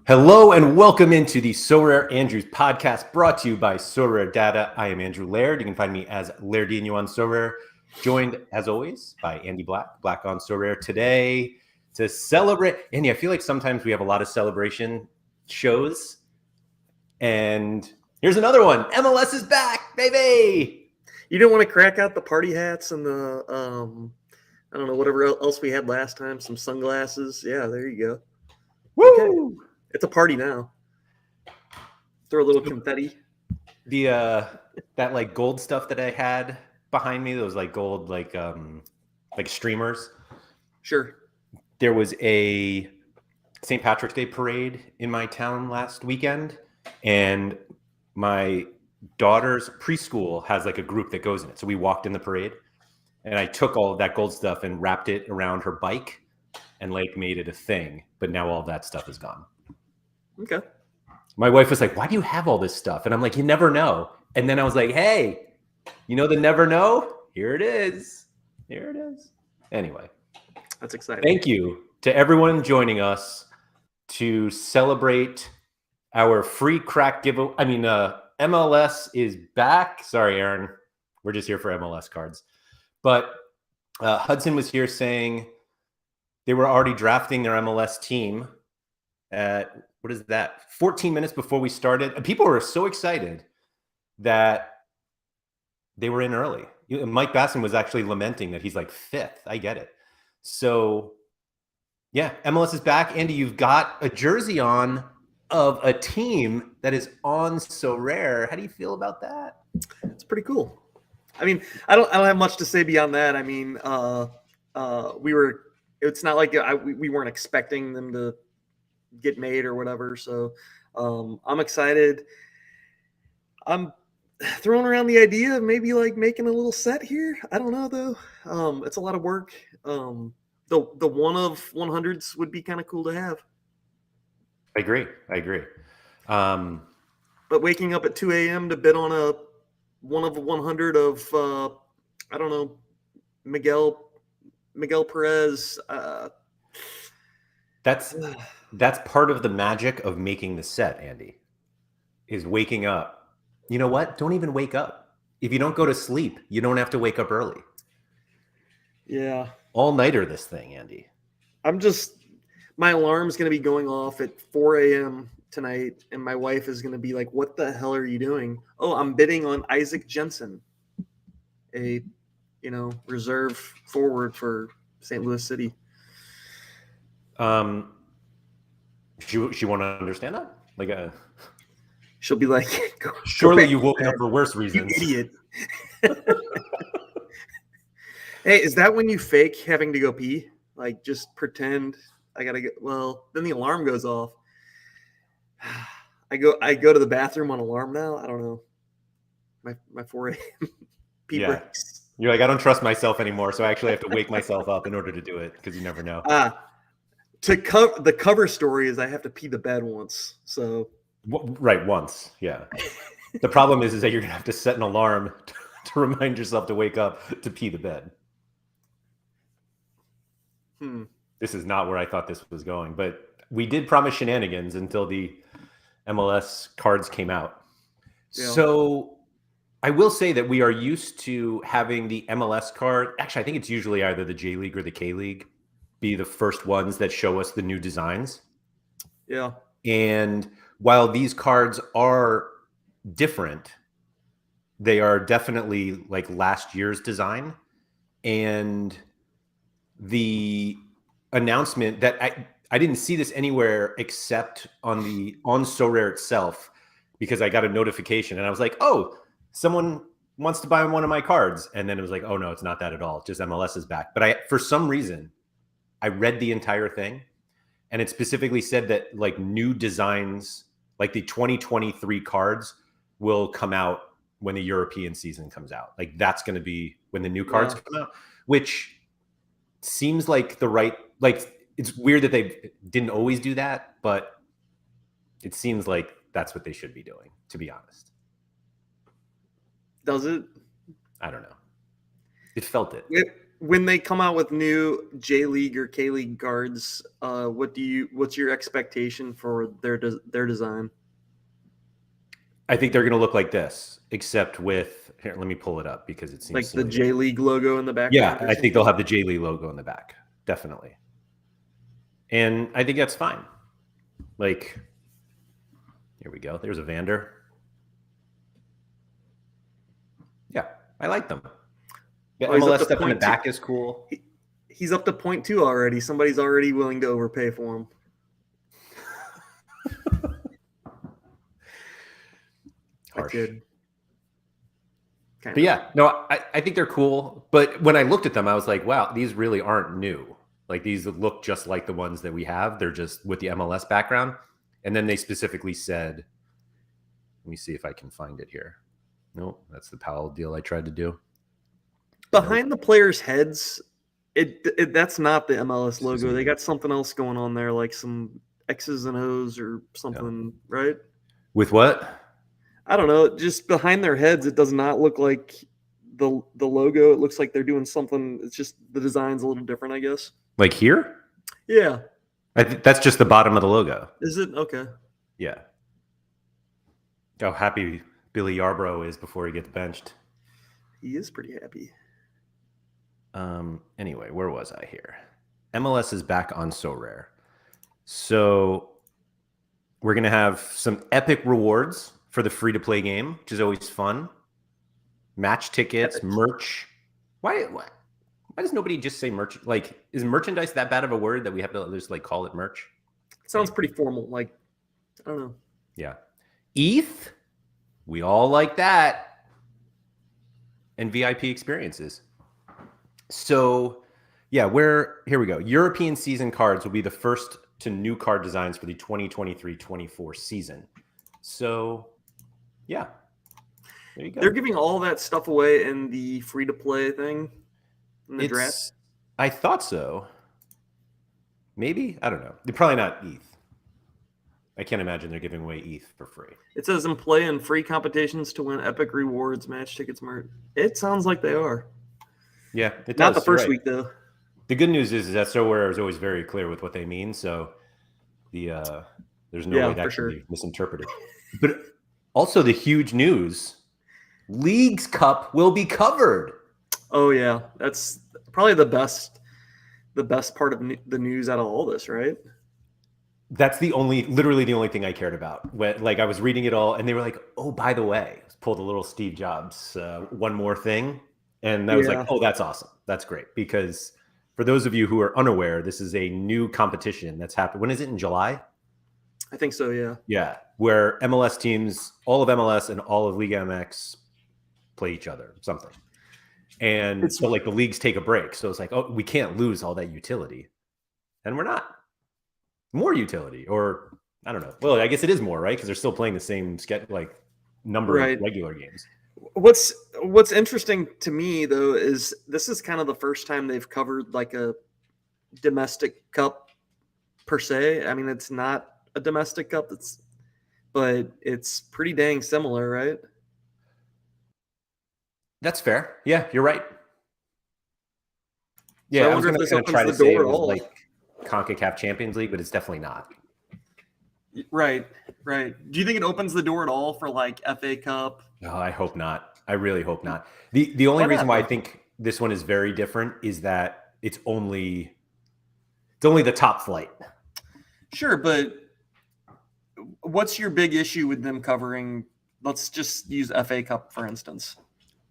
Hello and welcome into the SorareAndrews podcast brought to you by Sorare Data. I am Andrew Laird. You can find me as Lairdinho on Sorare, joined as always by Andy Black, Black on Sorare today to celebrate. Andy, I feel like sometimes we have a lot of celebration shows, and here's another one. MLS is back, baby. You don't want to crack out the party hats and the, I don't know, whatever else we had last time, some sunglasses. Yeah, there you go. Woo! Okay. It's a party now. Throw a little confetti. The that like gold stuff that I had behind me, those like gold like streamers. Sure. There was a St. Patrick's Day parade in my town last weekend, and my daughter's preschool has like a group that goes in it. So we walked in the parade, and I took all of that gold stuff and wrapped it around her bike and like made it a thing. But now all that stuff is gone. Okay. My wife was like, why do you have all this stuff? And I'm like, you never know. And then I was like, hey, you know the never know? Here it is. Here it is. Anyway. That's exciting. Thank you to everyone joining us to celebrate our free crack giveaway. I mean, MLS is back. Sorry, Aaron. We're just here for MLS cards. But Hudson was here saying they were already drafting their MLS team at, what is that, 14 minutes before we started. And people were so excited that they were in early. Mike Basson was actually lamenting that he's like fifth. I get it. So, yeah, MLS is back. Andy, you've got a jersey on of a team that is on Sorare. How do you feel about that? It's pretty cool. I mean, I don't have much to say beyond that. I mean, it's not like we weren't expecting them to get made or whatever. So I'm excited. I'm throwing around the idea of maybe like making a little set here. I don't know though. It's a lot of work. The one of 100s would be kind of cool to have. I agree. But waking up at 2 a.m. to bid on a one of 100 of I don't know, Miguel Perez. That's part of the magic of making the set, Andy, is waking up. You know what? Don't even wake up. If you don't go to sleep, you don't have to wake up early. Yeah. All-nighter this thing, Andy. My alarm's going to be going off at 4 a.m. tonight, and my wife is going to be like, what the hell are you doing? Oh, I'm bidding on Isaac Jensen, a, reserve forward for St. Louis City. She won't understand that? Like she'll be like, surely you've woken up for worse reasons. You idiot. Hey, is that when you fake having to go pee? Like, just pretend I gotta get. Well, then the alarm goes off. I go to the bathroom on alarm now. I don't know. My 4 a.m. pee breaks. You're like, I don't trust myself anymore, so I actually have to wake myself up in order to do it because you never know. To cover the cover story is I have to pee the bed once. So right, once, yeah. The problem is that you're gonna have to set an alarm to remind yourself to wake up to pee the bed. This is not where I thought this was going, but we did promise shenanigans until the MLS cards came out. Yeah. So I will say that we are used to having the MLS card. Actually, I think it's usually either the J League or the K League be the first ones that show us the new designs. Yeah. And while these cards are different, they are definitely like last year's design. And the announcement that I didn't see this anywhere except on Sorare itself, because I got a notification and I was like, oh, someone wants to buy one of my cards. And then it was like, oh no, it's not that at all. Just MLS is back. But for some reason, I read the entire thing, and it specifically said that like new designs, like the 2023 cards will come out when the European season comes out. Like that's going to be when the new cards come out, which seems like the right, like it's weird that they didn't always do that, but it seems like that's what they should be doing, to be honest. Does it? I don't know. It felt it. When they come out with new J League or K League cards, what's your expectation for their design? I think they're going to look like this, except with here. Let me pull it up because it seems Like the silly. J League logo in the back. Yeah, I think they'll have the J League logo in the back, definitely. And I think that's fine. Like, here we go. There's a Vander. Yeah, I like them. Yeah, MLS stuff in the back is cool. He's up to 0.2 already. Somebody's already willing to overpay for him. Harsh. But yeah, no, I think they're cool. But when I looked at them, I was like, wow, these really aren't new. Like, these look just like the ones that we have. They're just with the MLS background. And then they specifically said, let me see if I can find it here. Nope, that's the Powell deal I tried to do. Behind the players' heads, that's not the MLS logo. They got something else going on there, like some X's and O's or something, right? With what? I don't know. Just behind their heads, it does not look like the logo. It looks like they're doing something. It's just the design's a little different, I guess. Like here? Yeah. That's just the bottom of the logo. Is it? Okay. Yeah. How happy Billy Yarbrough is before he gets benched. He is pretty happy. Anyway, where was I here? MLS is back on Sorare. So we're going to have some epic rewards for the free-to-play game, which is always fun. Match tickets, merch. Why does nobody just say merch? Like, is merchandise that bad of a word that we have to just like call it merch? It sounds pretty formal. Like, I don't know. Yeah. ETH, we all like that. And VIP experiences. So, yeah, here we go. European season cards will be the first to new card designs for the 2023-24 season. So, yeah, there you go. They're giving all that stuff away in the free-to-play thing in the draft? I thought so. Maybe? I don't know. They're probably not ETH. I can't imagine they're giving away ETH for free. It says in play and free competitions to win epic rewards, match tickets, merch. It sounds like they are. Yeah, it does. Not the first week, though. The good news is that Sorare is always very clear with what they mean, so there's no way that can be misinterpreted. But also the huge news, Leagues Cup will be covered. Oh, yeah. That's probably the best part of the news out of all this, right? That's literally the only thing I cared about. Like, I was reading it all, and they were like, oh, by the way, pulled a little Steve Jobs, one more thing. And I was like, oh, that's awesome. That's great. Because for those of you who are unaware, this is a new competition that's happened. When is it? In July? I think so, yeah. Yeah, where MLS teams, all of MLS and all of Liga MX play each other, something. And so, like, the leagues take a break. So it's like, oh, we can't lose all that utility. And we're not. More utility, or I don't know. Well, I guess it is more, right? Because they're still playing the same number of regular games. What's interesting to me, though, is this is kind of the first time they've covered like a domestic cup per se. I mean, it's not a domestic cup, but it's pretty dang similar, right? That's fair. Yeah, you're right. Yeah, so I wonder if this opens the door at all. Like CONCACAF Champions League, but it's definitely not. Right. Do you think it opens the door at all for like FA Cup? No, I hope not. I really hope not. The only reason why I think this one is very different is that it's only the top flight. Sure, but what's your big issue with them covering? Let's just use FA Cup for instance.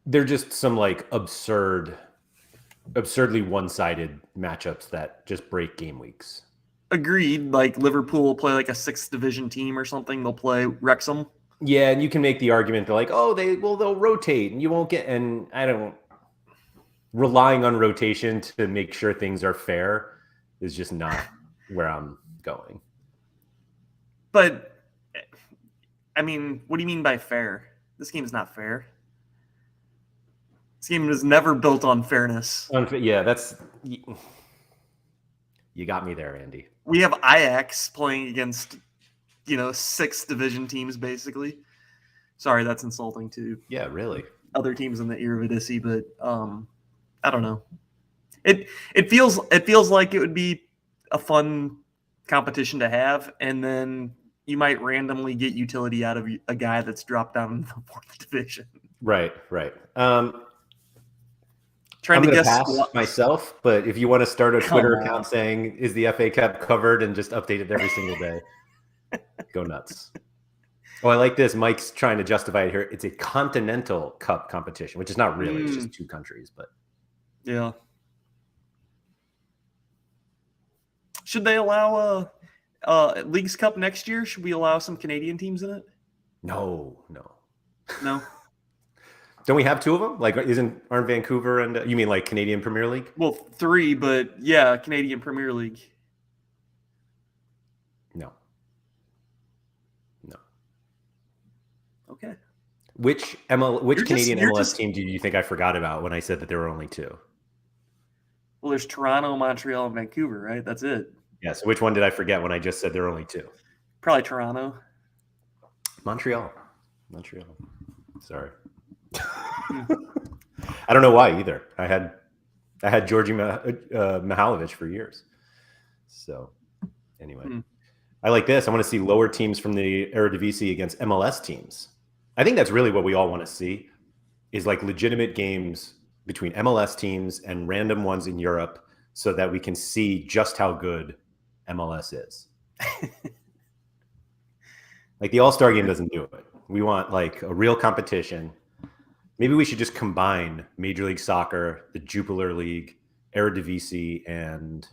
They're just some like absurdly one-sided matchups that just break game weeks. Agreed. Like Liverpool will play like a 6th division team or something. They'll play Wrexham. Yeah, and you can make the argument that like, oh, they'll rotate and you won't get, and I don't, relying on rotation to make sure things are fair is just not where I'm going. But I mean, what do you mean by fair? This game's not fair. This game was never built on fairness. Yeah, you got me there, Andy. We have Ajax playing against 6 division teams basically. Sorry, that's insulting to Yeah, really. other teams in the Eredivisie, but I don't know. It feels like it would be a fun competition to have, and then you might randomly get utility out of a guy that's dropped down in the 4th division. Right. Trying I'm to going to guess pass myself, but if you want to start a Come Twitter on. account saying, is the FA Cup covered, and just update it every single day, go nuts. Oh, I like this. Mike's trying to justify it here. It's a continental cup competition, which is not really. It's just 2 countries, but yeah. Should they allow Leagues Cup next year? Should we allow some Canadian teams in it? No. No. Don't we have 2 of them? Like, aren't Vancouver and you mean like Canadian Premier League? Well, 3, but yeah, Canadian Premier League. No. Okay. Which Canadian MLS team team do you think I forgot about when I said that there were only 2? Well, there's Toronto, Montreal, and Vancouver, right? That's it. Yeah. So which one did I forget when I just said there were only 2? Probably Toronto. Montreal. Sorry. I don't know why either. I had Georgi Mihalovic for years. So anyway, I like this. I want to see lower teams from the Eredivisie against MLS teams. I think that's really what we all want to see, is like legitimate games between MLS teams and random ones in Europe, so that we can see just how good MLS is. Like the All-Star game doesn't do it. We want like a real competition. Maybe we should just combine Major League Soccer, the Jupiler League, Eredivisie, and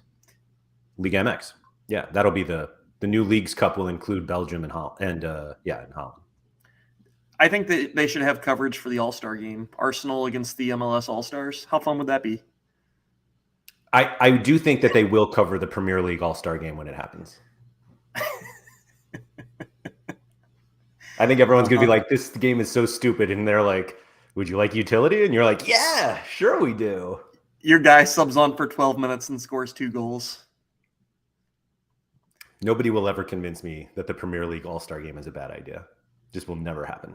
Liga MX. Yeah, that'll be the new Leagues Cup. Will include Belgium and Holland, and Holland. I think that they should have coverage for the All-Star game. Arsenal against the MLS All-Stars. How fun would that be? I do think that they will cover the Premier League All-Star game when it happens. I think everyone's going to be like, this game is so stupid. And they're like, would you like utility? And you're like, yeah, sure we do. Your guy subs on for 12 minutes and scores 2 goals. Nobody will ever convince me that the Premier League All-Star game is a bad idea. Just will never happen.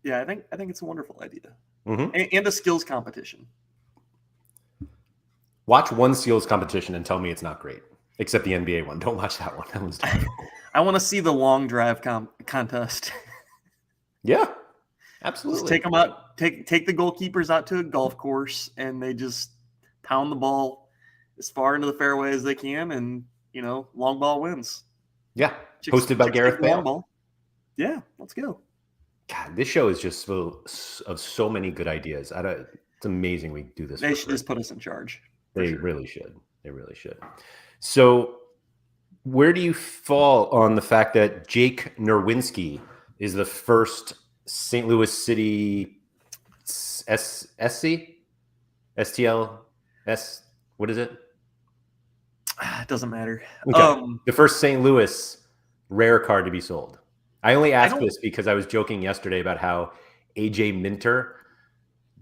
Yeah, I think it's a wonderful idea. Mm-hmm. And a skills competition. Watch one skills competition and tell me it's not great. Except the NBA one. Don't watch that one. That one's terrible. I want to see the long drive contest. Yeah, absolutely. Just take them out. Take the goalkeepers out to a golf course, and they just pound the ball as far into the fairway as they can, and long ball wins. Yeah, hosted by Gareth Bale. Ball. Yeah, let's go. God, this show is just full of so many good ideas. It's amazing we do this. They should just put us in charge. They really should. They really should. So, where do you fall on the fact that Jake Norwinski is the first St. Louis City STLS? What is it? It doesn't matter. Okay. The first St. Louis rare card to be sold. I only asked this because I was joking yesterday about how AJ Minter,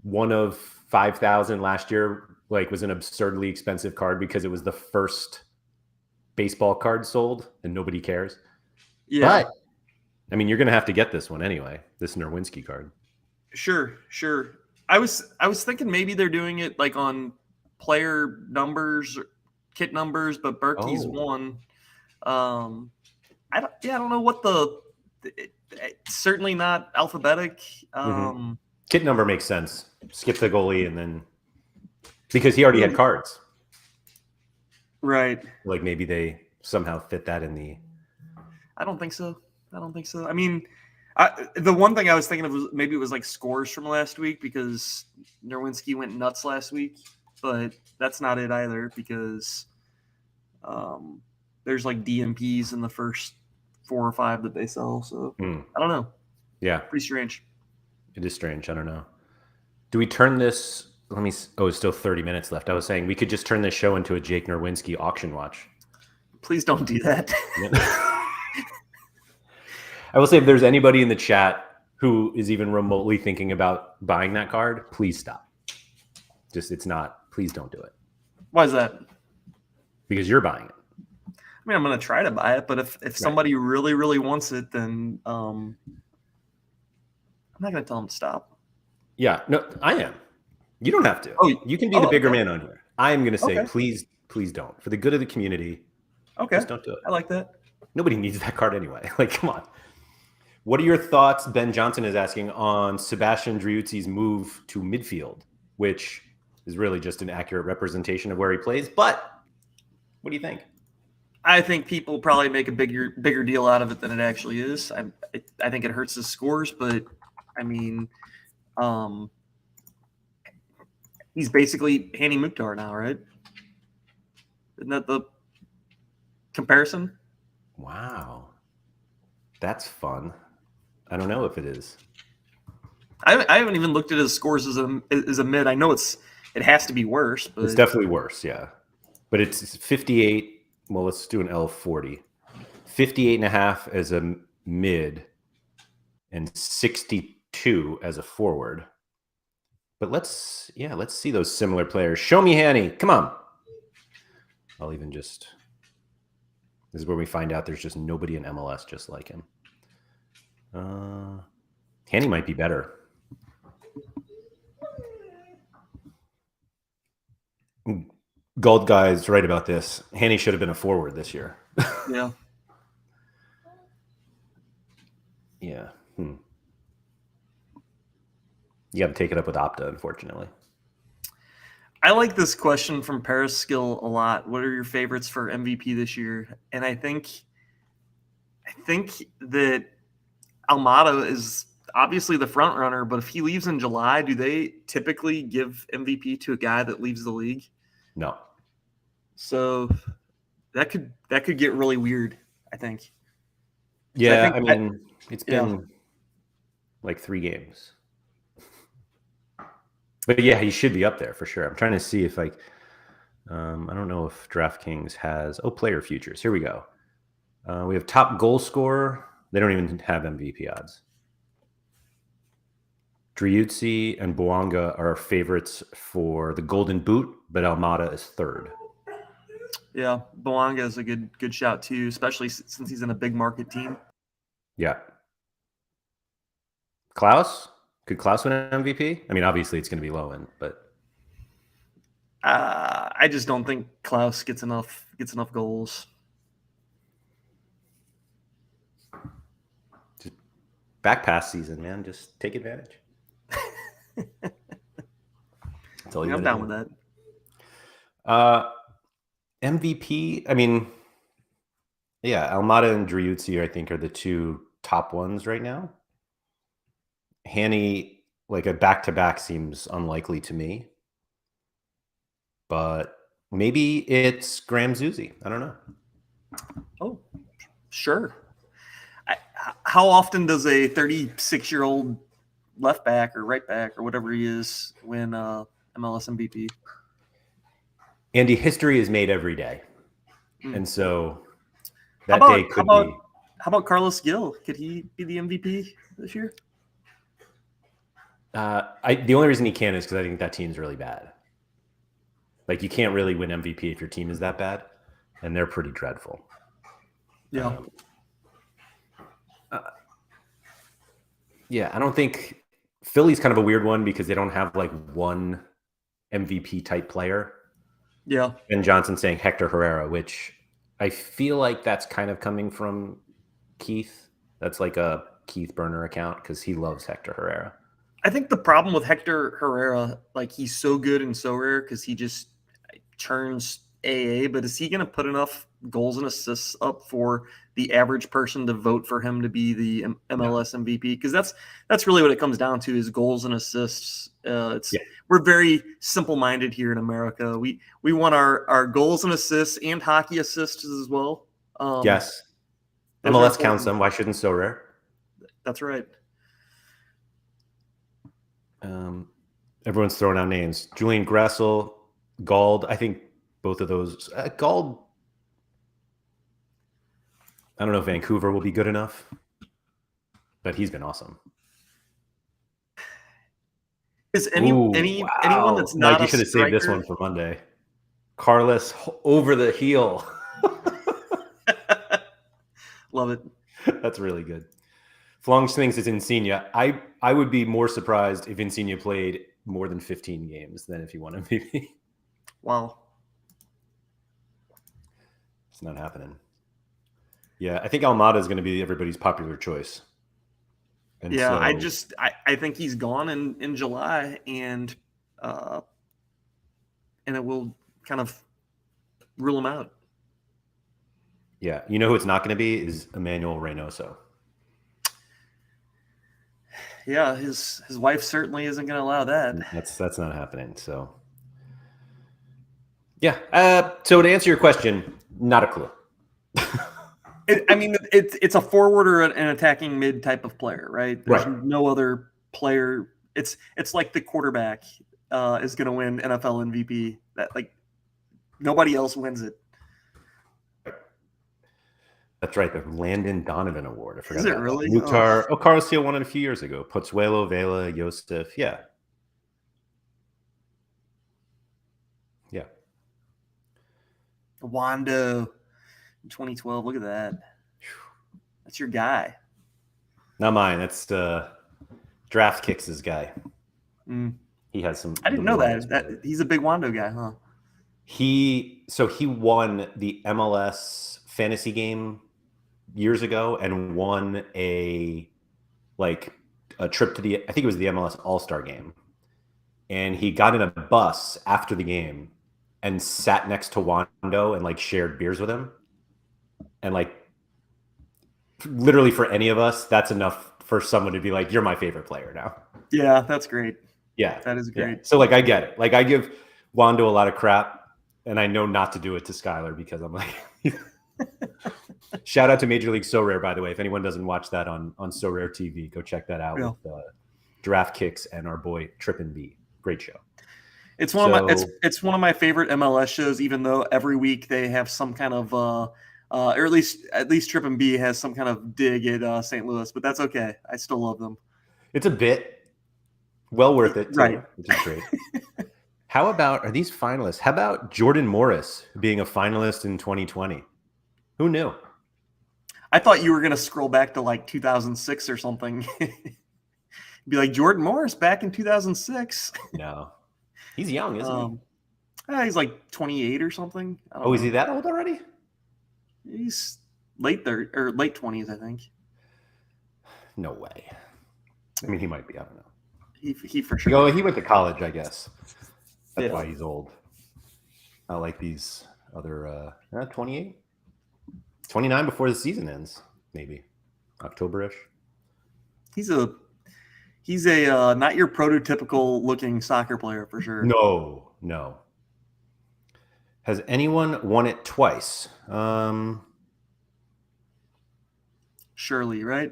one of 5,000 last year, was an absurdly expensive card because it was the first baseball card sold and nobody cares. Yeah. But I mean, you're going to have to get this one anyway, this Norwinski card. Sure. I was thinking maybe they're doing it like on player numbers, kit numbers, but Berkey's one. I don't know what certainly not alphabetic. Kit number makes sense. Skip the goalie and then because he already had cards. Right. Like maybe they somehow fit that in the. I don't think so. I mean, the one thing I was thinking of was maybe it was like scores from last week because Norwinski went nuts last week, but that's not it either because there's like DMPs in the first 4 or 5 that they sell. So I don't know. Yeah. Pretty strange. It is strange. I don't know. Do we turn this? It's still 30 minutes left. I was saying we could just turn this show into a Jake Norwinski auction watch. Please don't do that. I will say if there's anybody in the chat who is even remotely thinking about buying that card, please stop. Please don't do it. Why is that? Because you're buying it. mean, I'm going to try to buy it, but if somebody really, really wants it, then I'm not going to tell them to stop. Yeah, no, I am. You don't have to. Oh, you can be the bigger okay. man on here. I am going to say, Okay. please don't. For the good of the community, Okay. just don't do it. I like that. Nobody needs that card anyway. Like, come on. What are your thoughts, Ben Johnson is asking, on Sebastian Driuzzi's move to midfield, which is really just an accurate representation of where he plays. But what do you think? I think people probably make a bigger deal out of it than it actually is. I think it hurts his scores, but I mean, he's basically Hani Mukhtar now, right? Isn't that the comparison? Wow, that's fun. I don't know if it is. I haven't even looked at his scores as a mid. I know it has to be worse, but It's definitely worse, yeah. But it's 58. Well, let's do an L40. 58.5 as a mid and 62 as a forward. But let's see those similar players. Show me Hani. Come on. I'll even just... This is where we find out there's just nobody in MLS just like him. Hani might be better. Gold guy's right about this. Hani should have been a forward this year. Yeah. Yeah. You got to take it up with Opta, unfortunately. I like this question from Paris Skill a lot. What are your favorites for MVP this year? And I think that Almada is obviously the front runner, but if he leaves in July, do they typically give MVP to a guy that leaves the league? No. So that could get really weird, I think. Yeah, I mean, it's been like 3 games. But yeah, he should be up there for sure. I'm trying to see if I don't know if DraftKings has player futures. Here we go. We have top goal scorer. They don't even have MVP odds. Driuzzi and Bouanga are favorites for the Golden Boot, but Almada is third. Yeah, Bouanga is a good shout too, especially since he's in a big market team. Yeah. Klaus? Could Klaus win an MVP? I mean, obviously it's going to be low end, but I just don't think Klaus gets enough goals. Just back pass season, man. Just take advantage. That's all I'm down with that. MVP, I mean, yeah, Almada and Driuzzi, I think, are the 2 top ones right now. Hani, like a back-to-back seems unlikely to me. But maybe it's Graham Zusi. I don't know. Oh, sure. How often does a 36-year-old left back or right back or whatever he is win MLS MVP? Andy, history is made every day. And so that day could be. How about Carlos Gil? Could he be the MVP this year? The only reason he can is because I think that team's really bad. Like, you can't really win MVP if your team is that bad, and they're pretty dreadful. Yeah. Yeah, I don't think Philly's kind of a weird one because they don't have like one MVP type player. Yeah. Ben Johnson saying Hector Herrera, which I feel like that's kind of coming from Keith. That's like a Keith burner account because he loves Hector Herrera. I think the problem with Hector Herrera, like, he's so good and so rare because he just churns AA, but is he going to put enough goals and assists up for the average person to vote for him to be the MLS MVP? Because that's really what it comes down to, is goals and assists. We're very simple-minded here in America. We want our goals and assists and hockey assists as well. Yes. MLS counts them. Why shouldn't Sorare? That's right. Everyone's throwing out names. Julian Gressel, Gald. I think both of those. Gald, I don't know if Vancouver will be good enough, but he's been awesome. Is anyone that's not Mike, you should have saved this one for Monday. Carlos over the heel. Love it. That's really good. Flong thinks it's Insigne. I would be more surprised if Insigne played more than 15 games than if he won MVP. Wow. It's not happening. Yeah, I think Almada is going to be everybody's popular choice. And yeah, so, I think he's gone in July, and it will kind of rule him out. yeah, you know who it's not going to be is Emmanuel Reynoso. Yeah, his wife certainly isn't going to allow that. That's not happening. So, yeah. So to answer your question, not a clue. It's a forward or an attacking mid type of player, right? There's Right. no other player. It's like the quarterback is going to win NFL MVP. That like nobody else wins it. That's right. The Landon Donovan Award. I forgot Is it about really? that. Mukhtar. Oh, Carlos Steele won it a few years ago. Pozuelo, Vela, Yosef. Yeah. Yeah. Wando in 2012. Look at that. That's your guy. Not mine. That's Draft Kicks' guy. Mm. He has some. I didn't know that he's a big Wando guy, huh? He won the MLS fantasy game years ago and won a trip to I think it was the MLS All-Star game. And he got in a bus after the game and sat next to Wando and shared beers with him. And literally for any of us, that's enough for someone to be like, you're my favorite player now. Yeah, that's great. Yeah. That is great. Yeah. So I get it. I give Wando a lot of crap. And I know not to do it to Skylar because I'm like, shout out to Major League Sorare, by the way. If anyone doesn't watch that on Sorare TV, go check that out with Draft Kicks and our boy Trippin' B. Great show. It's one of my favorite MLS shows, even though every week they have some kind of or at least Trippin' B has some kind of dig at St. Louis, but that's okay. I still love them. It's a bit well worth it, too, right? Which is great. Are these finalists? How about Jordan Morris being a finalist in 2020? Who knew? I thought you were going to scroll back to 2006 or something. Be like, Jordan Morris back in 2006. No. He's young, isn't he? He's 28 or something. Is he that old already? He's late 20s, I think. No way. I mean, he might be. I don't know. He for sure. He went to college, I guess. That's why he's old. Not like these other 28, 29 before the season ends, maybe October-ish. He's a not your prototypical looking soccer player for sure. No. Has anyone won it twice? Surely, right?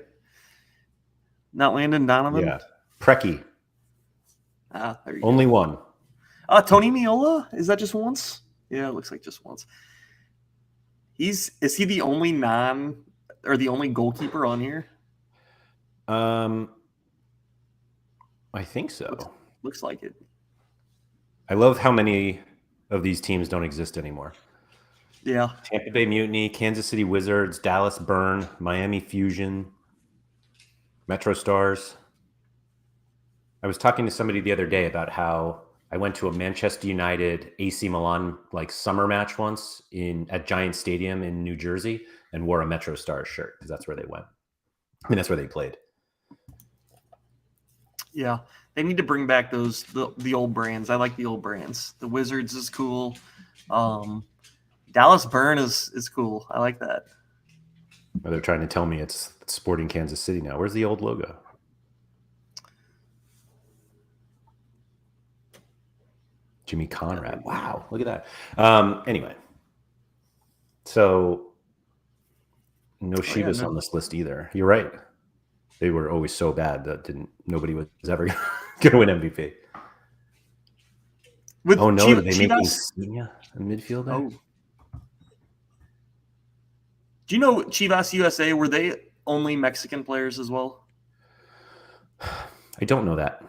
Not Landon, Donovan. Yeah, Preki. There you Only go. one. Tony Miola, is that just once? Yeah, it looks like just once. Is he the only the only goalkeeper on here? I think so. Looks like it. I love how many of these teams don't exist anymore. Yeah. Tampa Bay Mutiny, Kansas City Wizards, Dallas Burn, Miami Fusion, Metro Stars. I was talking to somebody the other day about how I went to a Manchester United AC Milan summer match once at Giant Stadium in New Jersey and wore a Metro Stars shirt because that's where they went. I mean, that's where they played. Yeah, they need to bring back the old brands. I like the old brands. The Wizards is cool. Dallas Burn is cool. I like that. Well, they're trying to tell me it's Sporting Kansas City now. Where's the old logo? Jimmy Conrad. Wow, look at that. Anyway, so no Chivas on this list either. You're right. They were always so bad that nobody was ever going to win MVP. Did they make Insigne a midfielder? Oh. Do you know Chivas USA, were they only Mexican players as well? I don't know that.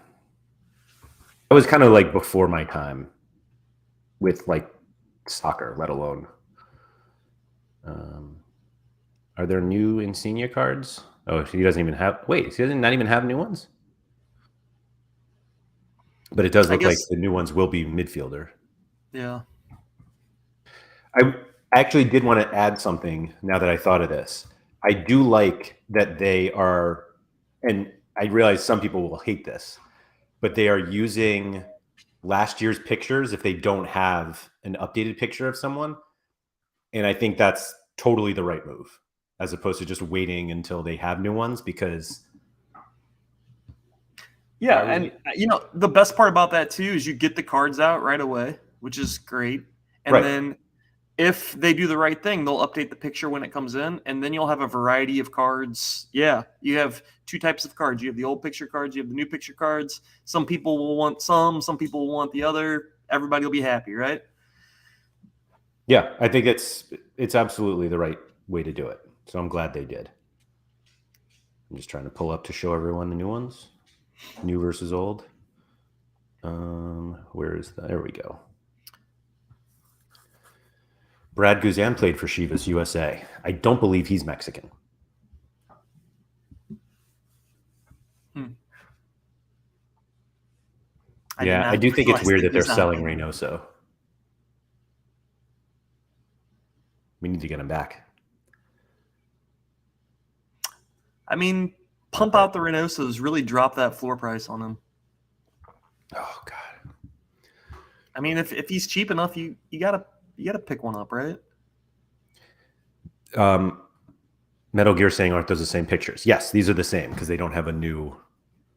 I was kind of before my time with soccer, let alone. All Are there new Insignia cards? Oh, he doesn't even have. Wait, he doesn't not even have new ones. But it does look like the new ones will be midfielder. Yeah. I actually did want to add something now that I thought of this. I do like that they are, and I realize some people will hate this, but they are using last year's pictures if they don't have an updated picture of someone. And I think that's totally the right move, as opposed to just waiting until they have new ones, because yeah, and the best part about that too is you get the cards out right away, which is great. And then if they do the right thing, they'll update the picture when it comes in, and then you'll have a variety of cards. Yeah, you have two types of cards. You have the old picture cards, you have the new picture cards. Some people will want some people will want the other. Everybody will be happy, right? Yeah, I think it's absolutely the right way to do it. So I'm glad they did. I'm just trying to pull up to show everyone the new ones. New versus old. Where is that? There we go. Brad Guzan played for Chivas USA. I don't believe he's Mexican. I do think it's weird that they're selling Reynoso. We need to get him back. I mean, pump out the Reynosos, really drop that floor price on him. Oh God. I mean, if he's cheap enough, you gotta pick one up, right? Metal Gear saying, aren't those the same pictures? Yes, these are the same because they don't have a new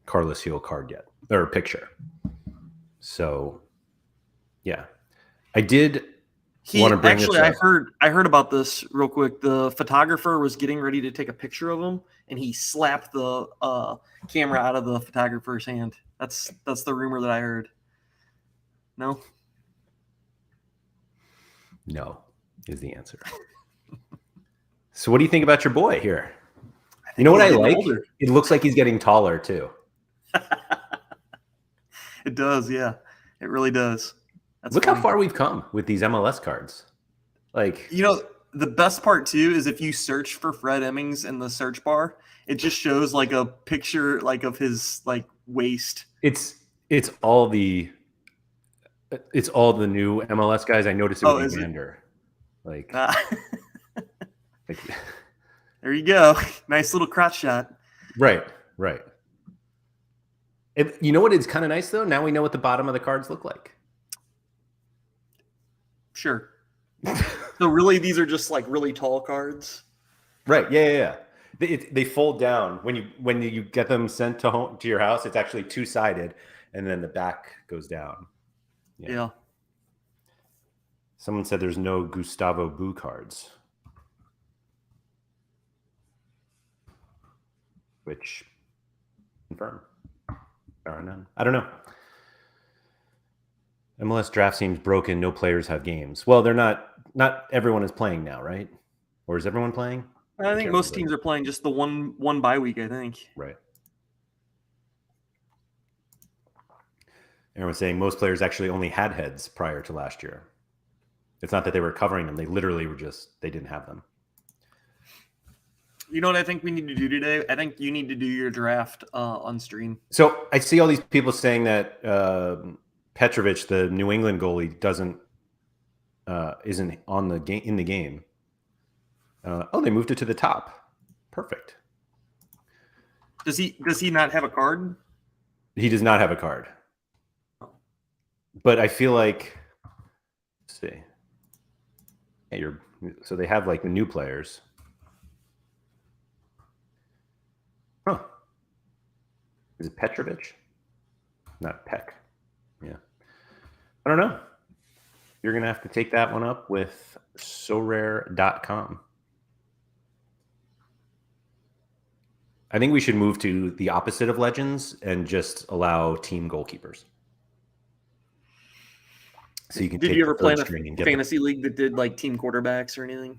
Carlos Gil card yet, or picture. So, yeah, I did want to bring this up. I heard about this real quick. The photographer was getting ready to take a picture of him, and he slapped the camera out of the photographer's hand. That's the rumor that I heard. No? No is the answer. So what do you think about your boy here? You know what I like? Older. It looks like he's getting taller too. It does, yeah. It really does. Look how far we've come with these MLS cards. Like, the best part too is if you search for Fred Emmings in the search bar, it just shows like a picture like of his like waist. It's all the new MLS guys. I noticed it with Evander. Like, there you go. Nice little crotch shot. Right. You know what is kind of nice though? Now we know what the bottom of the cards look like. Sure. So really, these are just like really tall cards. Right. Yeah. They fold down when you get them sent to your house. It's actually two-sided, and then the back goes down. Yeah. Someone said there's no Gustavo Boo cards, which confirm. There are none. I don't know. MLS draft seems broken. No players have games. Well, they're not everyone is playing now, right? Or is everyone playing? I think most teams are playing just the one bye week, I think. Right. Everyone's saying most players actually only had heads prior to last year. It's not that they were covering them. They literally were they didn't have them. You know what I think we need to do today? I think you need to do your draft on stream. So I see all these people saying that Petrovic, the New England goalie, isn't on the game in the game. They moved it to the top. Perfect. Does he not have a card? He does not have a card. But I feel like, let's see. Yeah, so they have like the new players. Huh. Is it Petrovic? Not Peck. Yeah. I don't know. You're going to have to take that one up with Sorare.com. I think we should move to the opposite of Legends and just allow team goalkeepers. So you can. Did you ever play in a fantasy league that did like team quarterbacks or anything?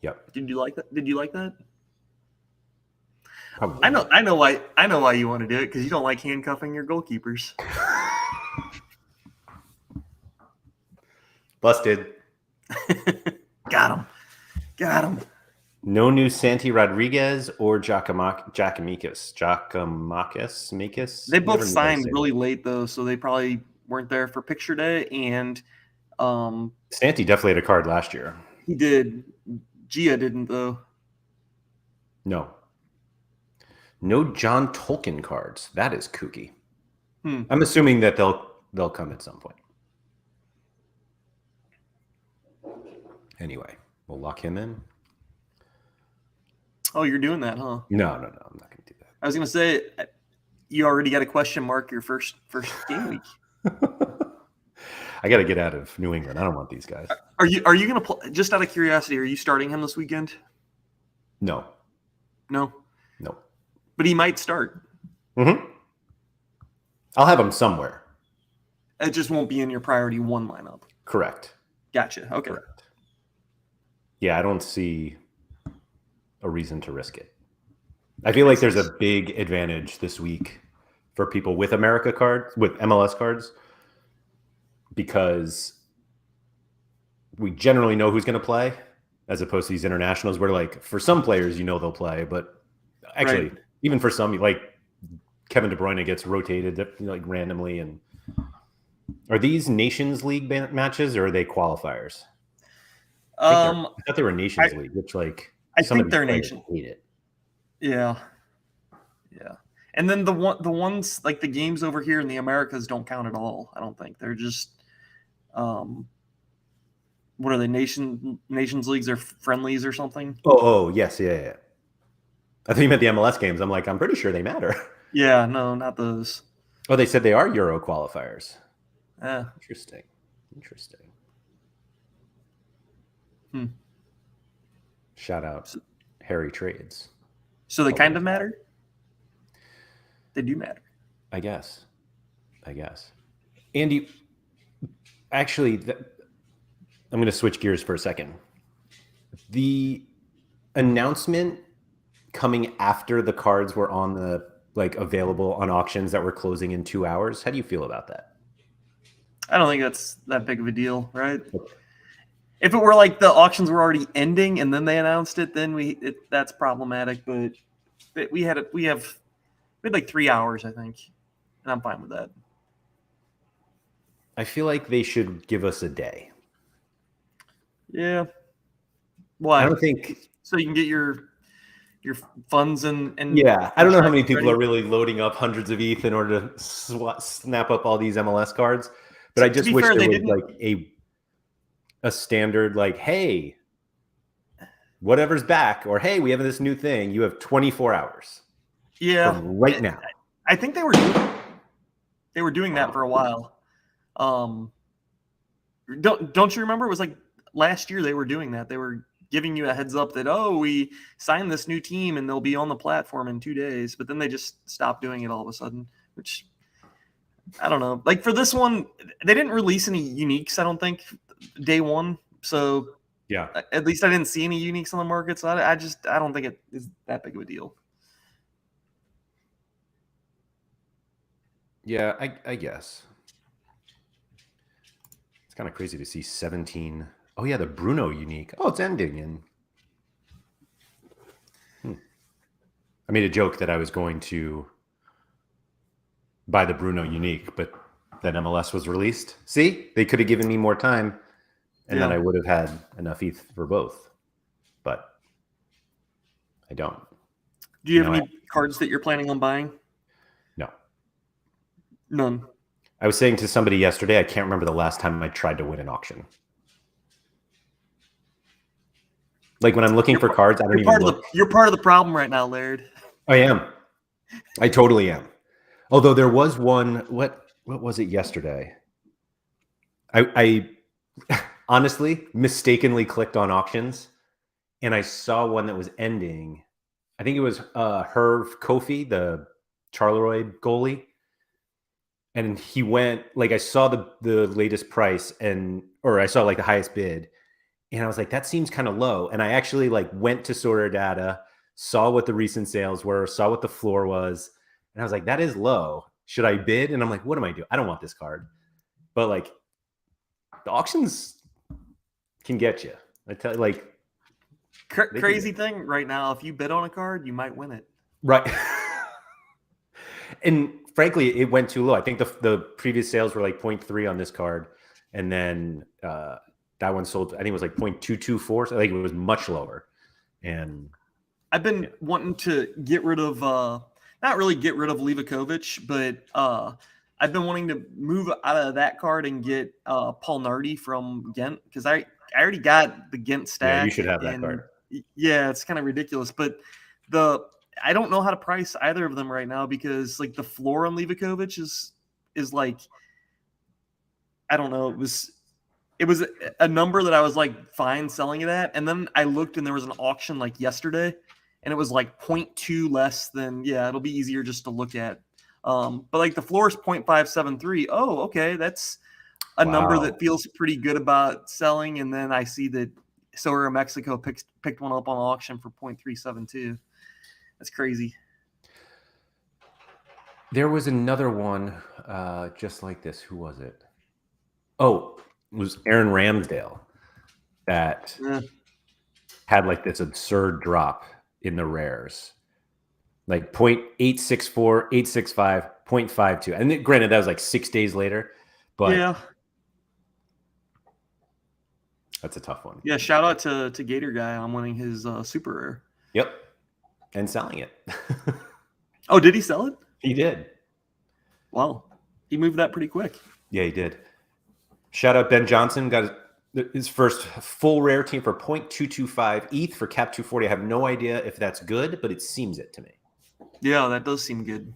Yep. Did you like that? Probably. I know why you want to do it, because you don't like handcuffing your goalkeepers. Busted. Got him. No new Santi Rodriguez or Giacomakis. They Never both knew how to signed say really that. late though, so they probably weren't there for picture day. And Santi definitely had a card last year. he did. Gia didn't though. No John Tolkien cards. That is kooky. Hmm. I'm assuming that they'll come at some point. Anyway, we'll lock him in. Oh, you're doing that, huh? No, I'm not going to do that. I was gonna say you already got a question mark your first game week. I got to get out of New England. I don't want these guys. Are you going to play? Just out of curiosity, are you starting him this weekend? No. But he might start. Mm-hmm. I'll have him somewhere. It just won't be in your priority one lineup. Correct. Gotcha. Okay. Correct. Yeah, I don't see a reason to risk it. I feel like there's a big advantage this week for people with MLS cards, because we generally know who's going to play, as opposed to these internationals where, like, for some players, they'll play, but actually, Right. even for some, like Kevin De Bruyne gets rotated like randomly. And are these Nations League matches or are they qualifiers? I thought they were Nations League, which I think they're Nations. Hate it. Yeah. And then the ones like the games over here in the Americas don't count at all. I don't think they're just what are they? Nations leagues or friendlies or something? Oh, yes, yeah. I thought you meant the MLS games. I'm like, I'm pretty sure they matter. Yeah, no, not those. Oh, they said they are Euro qualifiers. Interesting. Shout out Harry Trades. So they kind of matter? They do matter. I guess. Andy, actually, I'm going to switch gears for a second. The announcement coming after the cards were on the available on auctions that were closing in 2 hours. How do you feel about that? I don't think that's that big of a deal, right? Okay. If it were like the auctions were already ending and then they announced it, then that's problematic. But we had like 3 hours, I think, and I'm fine with that. I feel like they should give us a day. Yeah. Why? I don't think so. You can get your funds and yeah. I don't know how many people are really loading up hundreds of ETH in order to snap up all these MLS cards, but I just wish there was like a standard, like, hey, whatever's back, or hey, we have this new thing. You have 24 hours. Yeah, right now. I think they were doing that for a while. Don't you remember? It was like last year they were doing that. They were giving you a heads up that, oh, we signed this new team and they'll be on the platform in 2 days. But then they just stopped doing it all of a sudden, which I don't know. Like for this one, they didn't release any uniques, I don't think, day one. So yeah, at least I didn't see any uniques on the market. So I don't think it is that big of a deal. Yeah, I guess. It's kind of crazy to see 17. Oh, yeah, the Bruno unique. Oh, it's ending. And I made a joke that I was going to buy the Bruno unique, but then MLS was released. See, they could have given me more time, and then I would have had enough ETH for both. But I don't. Do you have any cards that you're planning on buying? No. None. I was saying to somebody yesterday, I can't remember the last time I tried to win an auction. Like when I'm looking for cards, I don't even look. You're part of the problem right now, Laird. I am. I totally am. Although there was one, what was it yesterday? I honestly mistakenly clicked on auctions and I saw one that was ending. I think it was Herve Kofi, the Charleroi goalie. And he went, like, I saw the latest price or I saw like the highest bid. And I was like, that seems kind of low. And I actually went to Sorare data, saw what the recent sales were, saw what the floor was. And I was like, that is low. Should I bid? And I'm like, what am I doing? I don't want this card. But the auctions can get you. I tell you, Crazy thing right now, if you bid on a card, you might win it. Right. And frankly, it went too low. I think the previous sales were like 0.3 on this card. And then that one sold, I think it was like 0.224. So I think it was much lower. And I've been wanting to get rid of, not really get rid of Livakovic, but I've been wanting to move out of that card and get Paul Nardi from Ghent, because I already got the Ghent stack. Yeah, you should have that card. Yeah, it's kind of ridiculous. But I don't know how to price either of them right now, because like the floor on Livakovic is like, I don't know, it was a number that I was like fine selling it at, and then I looked and there was an auction like yesterday, and it was like 0.2 less than, yeah, it'll be easier just to look at. But like the floor is 0.573. Oh, okay, that's a number that feels pretty good about selling. And then I see that Sorare Mexico picked one up on auction for 0.372. That's crazy. There was another one just like this. Who was it? Oh, it was Aaron Ramsdale that had like this absurd drop in the rares, like 0.864, 865, 0.52. And granted, that was like 6 days later, but yeah, that's a tough one. Yeah, shout out to Gator Guy on winning his super rare. Yep. And selling it. Oh, did he sell it? He did. Wow. He moved that pretty quick. Yeah, he did. Shout out Ben Johnson. Got his first full rare team for 0.225 ETH for cap 240. I have no idea if that's good, but it seems it to me. Yeah, that does seem good.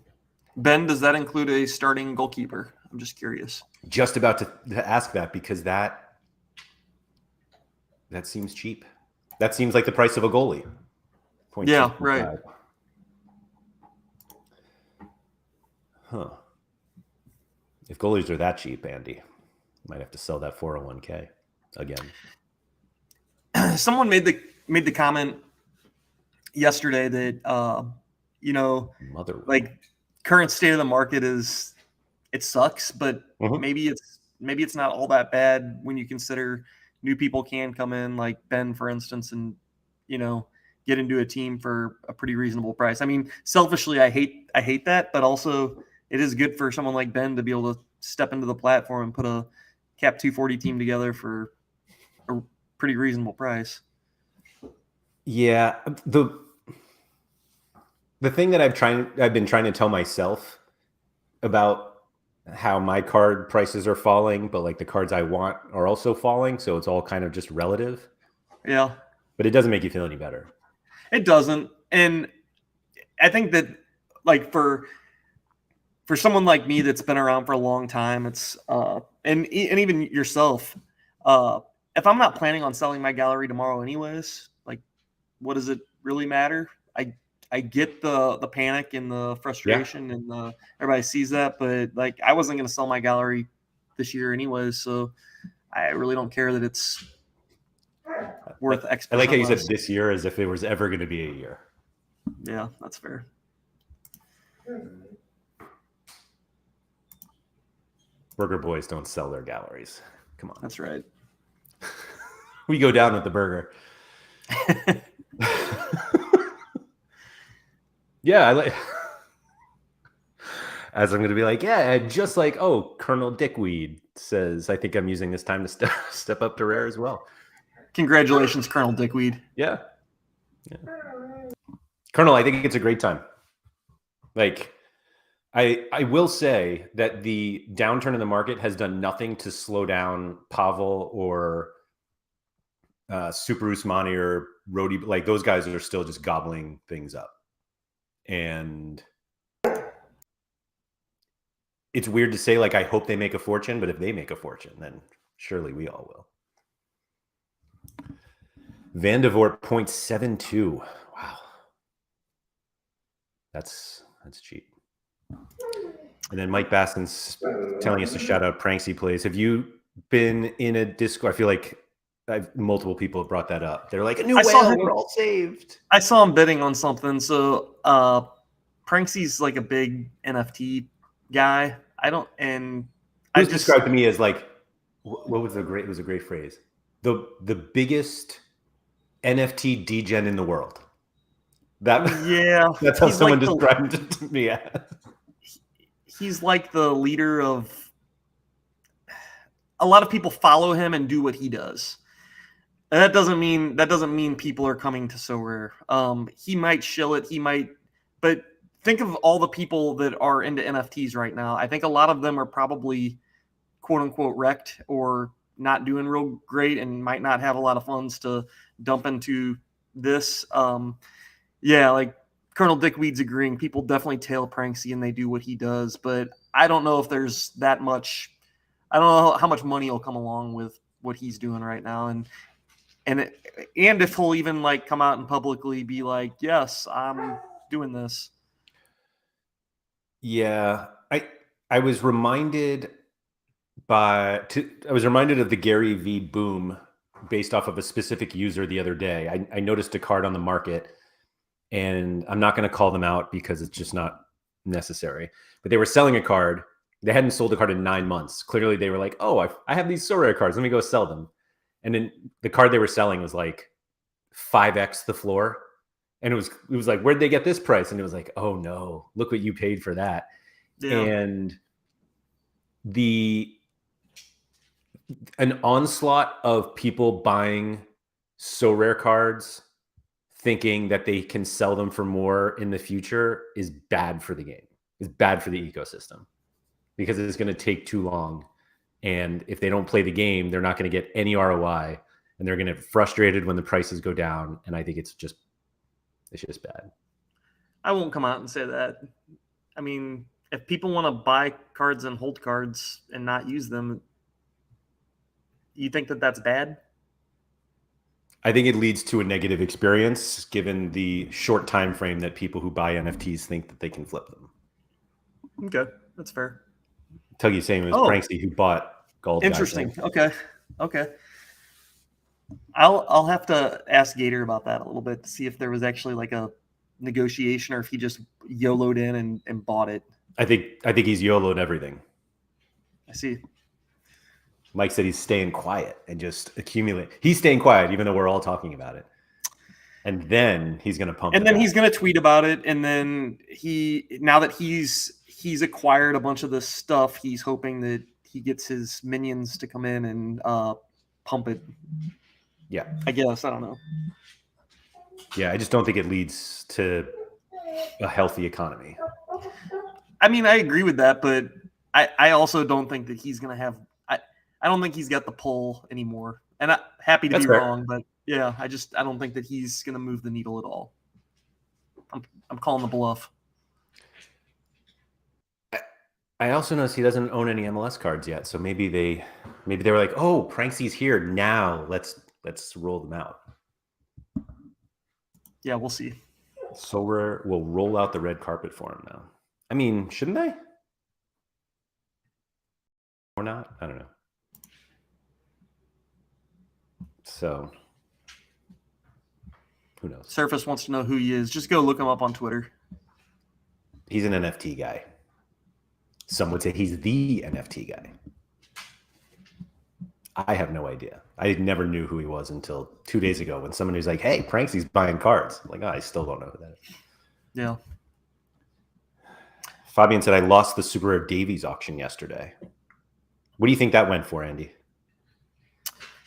Ben, does that include a starting goalkeeper? I'm just curious. Just about to ask that, because that seems cheap. That seems like the price of a goalie. Yeah, right. Huh. If goalies are that cheap, Andy, might have to sell that 401k again. Someone made the comment yesterday that like current state of the market it sucks, but maybe it's not all that bad when you consider new people can come in, like Ben, for instance, and get into a team for a pretty reasonable price. I mean, selfishly, I hate that, but also it is good for someone like Ben to be able to step into the platform and put a cap 240 team together for a pretty reasonable price. Yeah, the thing that I've been trying to tell myself about how my card prices are falling, but like the cards I want are also falling, so it's all kind of just relative. Yeah, but it doesn't make you feel any better. It doesn't, and I think that like for someone like me that's been around for a long time, it's and even yourself, if I'm not planning on selling my gallery tomorrow anyways, like what does it really matter? I get the panic and the frustration, and everybody sees that, but like I wasn't going to sell my gallery this year anyways, so I really don't care that it's worth X. I like how you said this year as if it was ever going to be a year. Yeah, that's fair. Burger boys don't sell their galleries. Come on. That's right. We go down with the burger. Yeah, I like. As I'm going to be like, yeah, just like, oh, Colonel Dickweed says, I think I'm using this time to step up to rare as well. Congratulations, Colonel Dickweed. Yeah. Colonel, I think it's a great time. Like, I will say that the downturn in the market has done nothing to slow down Pavel or Super Usmani or Rodi. Like, those guys are still just gobbling things up. And it's weird to say, like, I hope they make a fortune, but if they make a fortune, then surely we all will. Van de Voort 0.72. Wow. That's cheap. And then Mike Baskin's telling us to shout out Pranksy Plays. Have you been in a Discord? I feel like multiple people have brought that up. They're like, a new whale, we're all saved. I saw him bidding on something. So Pranksy's like a big NFT guy. Who's described to me as like, what was it was a great phrase. The biggest NFT degen in the world. That's how he's someone like described it to me as. He's like the leader of. A lot of people follow him and do what he does. And that doesn't mean people are coming to Sorare. He might shill it. He might, but think of all the people that are into NFTs right now. I think a lot of them are probably quote unquote wrecked or not doing real great and might not have a lot of funds to dump into this. Yeah, like Colonel Dickweed's agreeing. People definitely tail Pranksy and they do what he does, but I don't know if there's that much. I don't know how much money will come along with what he's doing right now, and if he'll even like come out and publicly be like, "Yes, I'm doing this." Yeah, I was reminded of the Gary V boom based off of a specific user the other day. I noticed a card on the market, and I'm not going to call them out because it's just not necessary. But they were selling a card. They hadn't sold a card in 9 months. Clearly, they were like, "Oh, I have these Sorare cards. Let me go sell them." And then the card they were selling was like 5x the floor. And it was like, where'd they get this price? And it was like, oh no, look what you paid for that. Yeah. And an onslaught of people buying Sorare cards thinking that they can sell them for more in the future is bad for the game. It's bad for the ecosystem because it's going to take too long. And if they don't play the game, they're not going to get any ROI and they're going to get frustrated when the prices go down. And I think it's just bad. I won't come out and say that. I mean, if people want to buy cards and hold cards and not use them, you think that that's bad? I think it leads to a negative experience given the short time frame that people who buy NFTs think that they can flip them. Okay, that's fair. Tuggy saying it was Pranksy who bought gold. Interesting. Guys, okay. I'll have to ask Gator about that a little bit to see if there was actually like a negotiation or if he just YOLO'd in and bought it. I think he's YOLO'd everything. I see. Mike said he's staying quiet and just accumulate. He's staying quiet even though we're all talking about it. And then he's going to pump. And then he's going to tweet about it. And then now that he's acquired a bunch of this stuff, he's hoping that he gets his minions to come in and pump it. Yeah. I guess. I don't know. Yeah, I just don't think it leads to a healthy economy. I mean, I agree with that, but I also don't think that he's going to have I don't think he's got the pull anymore. And I'm happy to be wrong, but yeah, I don't think that he's going to move the needle at all. I'm calling the bluff. I also noticed he doesn't own any MLS cards yet, so maybe they were like, "Oh, Pranksy's here now. Let's roll them out." Yeah, we'll see. Sorare will roll out the red carpet for him now. I mean, shouldn't they? Or not? I don't know. So, who knows? Surface wants to know who he is. Just go look him up on Twitter. He's an NFT guy. Some would say he's the NFT guy. I have no idea. I never knew who he was until 2 days ago when someone was like, "Hey, Pranksy's buying cards." I'm like, oh, I still don't know who that is. Yeah. Fabian said, "I lost the Super Rare Davies auction yesterday." What do you think that went for, Andy?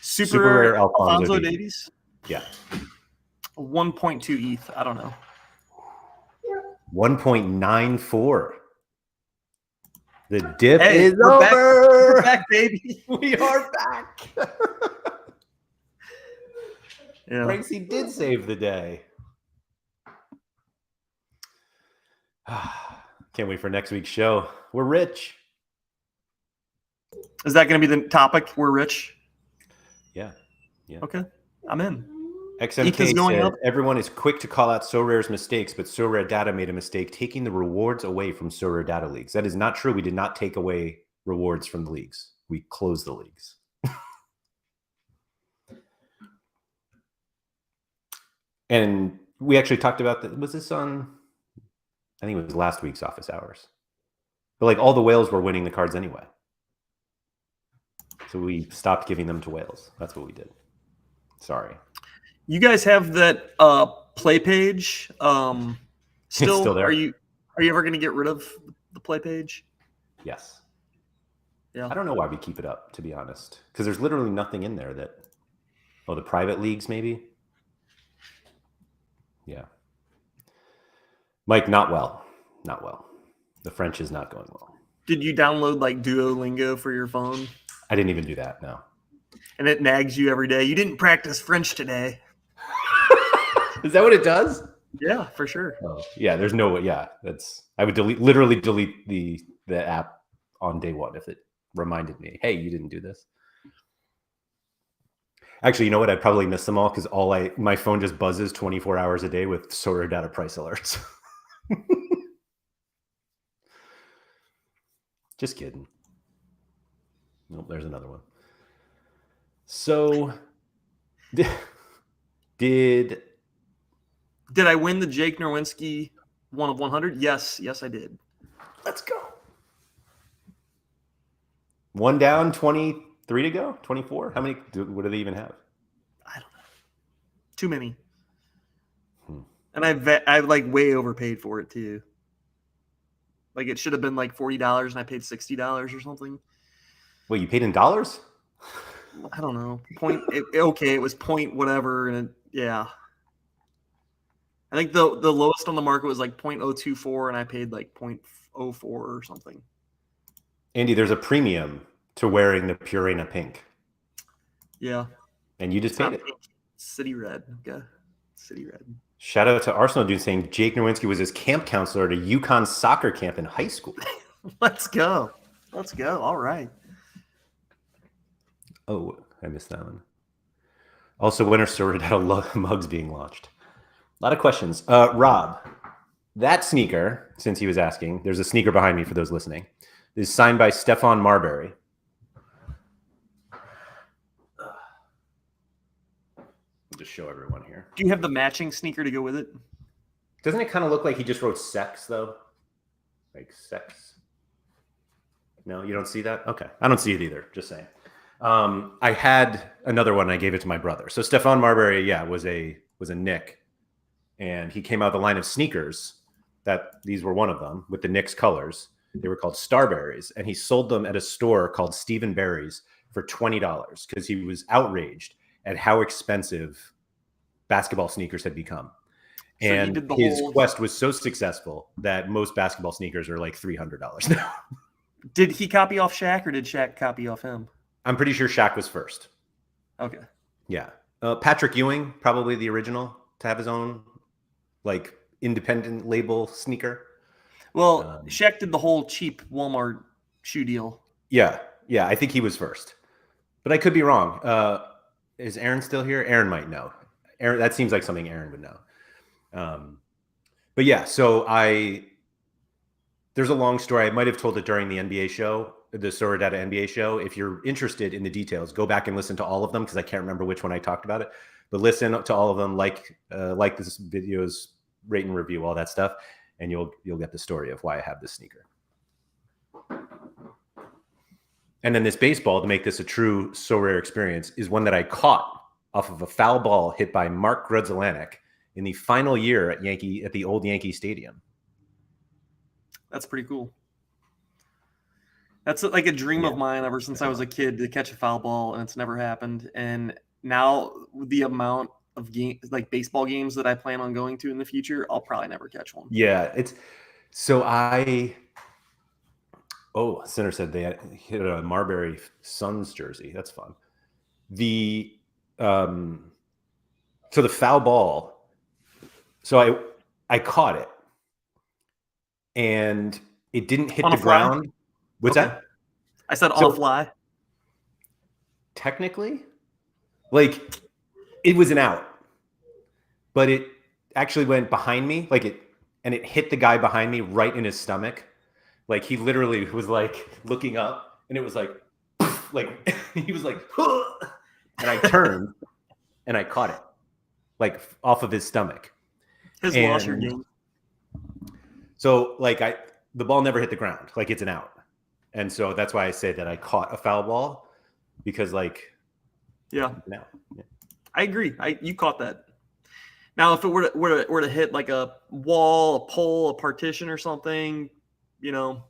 Super Rare Alfonso Davies? Yeah. 1.2 ETH. I don't know. 1.94. The dip is we're over. Back. We're back, baby. We are back. Yeah. Pranksy did save the day. Can't wait for next week's show. We're rich. Is that going to be the topic? We're rich? Yeah. Okay. I'm in. XMK said, everyone is quick to call out Sorare's mistakes, but Sorare Data made a mistake taking the rewards away from Sorare Data leagues. That is not true. We did not take away rewards from the leagues. We closed the leagues. And we actually talked about that. Was this on, I think it was last week's office hours. But like all the whales were winning the cards anyway. So we stopped giving them to whales. That's what we did. Sorry. You guys have that play page It's still still? there. Are you ever going to get rid of the play page? Yes. Yeah. I don't know why we keep it up, to be honest, because there's literally nothing in there that. Oh, the private leagues, maybe. Yeah. Mike, not well. Not well. The French is not going well. Did you download like Duolingo for your phone? I didn't even do that. No. And it nags you every day. You didn't practice French today. Is that what it does? Yeah, for sure. Oh, yeah. There's no way. Yeah, that's. I would literally delete the app on day one if it reminded me, hey, you didn't do this. Actually, you know what? I'd probably miss them all because my phone just buzzes 24 hours a day with Sorare data price alerts. Just kidding. Nope, there's another one. So, did I win the Jake Norwinski 1 of 100? Yes, I did. Let's go. One down, 23 to go, 24. How many? What do they even have? I don't know. Too many. And I like way overpaid for it too. Like it should have been like $40 and I paid $60 or something. Wait, you paid in dollars? I don't know. It was point whatever, and yeah. I think the lowest on the market was like 0.024, and I paid like 0.04 or something. Andy, there's a premium to wearing the Purina pink. Yeah. And you just paid it. Pink. City red. Okay. City red. Shout out to Arsenal dude saying Jake Norwinski was his camp counselor at a UConn soccer camp in high school. Let's go. All right. Oh, I missed that one. Also, when are Sorare mugs being launched? A lot of questions. Rob, that sneaker, since he was asking, there's a sneaker behind me for those listening, is signed by Stephon Marbury. I'll just show everyone here. Do you have the matching sneaker to go with it? Doesn't it kind of look like he just wrote sex, though? Like sex? No, you don't see that? Okay. I don't see it either. Just saying. I had another one. I gave it to my brother. So Stephon Marbury, yeah, was a Knick, and he came out with a line of sneakers. These were one of them with the Knicks colors. They were called Starberries, and he sold them at a store called Stephen Barry's for $20 because he was outraged at how expensive basketball sneakers had become. So and his quest was so successful that most basketball sneakers are like $300 now. Did he copy off Shaq, or did Shaq copy off him? I'm pretty sure Shaq was first. Okay. Yeah. Patrick Ewing, probably the original to have his own like independent label sneaker. Well, Shaq did the whole cheap Walmart shoe deal. Yeah. Yeah. I think he was first, but I could be wrong. Is Aaron still here? Aaron might know. Aaron, that seems like something Aaron would know. But yeah, so there's a long story. I might have told it during the NBA show, the Sorare Data NBA show. If you're interested in the details, go back and listen to all of them because I can't remember which one I talked about it. But listen to all of them, like this videos, rate and review, all that stuff, and you'll get the story of why I have this sneaker. And then this baseball, to make this a true Sorare experience, is one that I caught off of a foul ball hit by Mark Grudzelanek in the final year at the old Yankee Stadium. That's pretty cool. That's like a dream of mine ever since I was a kid, to catch a foul ball, and it's never happened. And now the amount of like baseball games that I plan on going to in the future, I'll probably never catch one. Yeah, Sinner said they hit a Marbury Suns jersey. That's fun. So the foul ball. So I caught it, and it didn't hit the ground. What's that? I said on a fly. Technically, like it was an out, but it actually went behind me, and it hit the guy behind me right in his stomach. Like he literally was like looking up, and it was like he was like, and I turned and I caught it, like off of his stomach. His washer game. So the ball never hit the ground, like it's an out. And so that's why I say that I caught a foul ball, because yeah. No. Yeah. I agree. You caught that. Now, if it were to hit like a wall, a pole, a partition, or something, no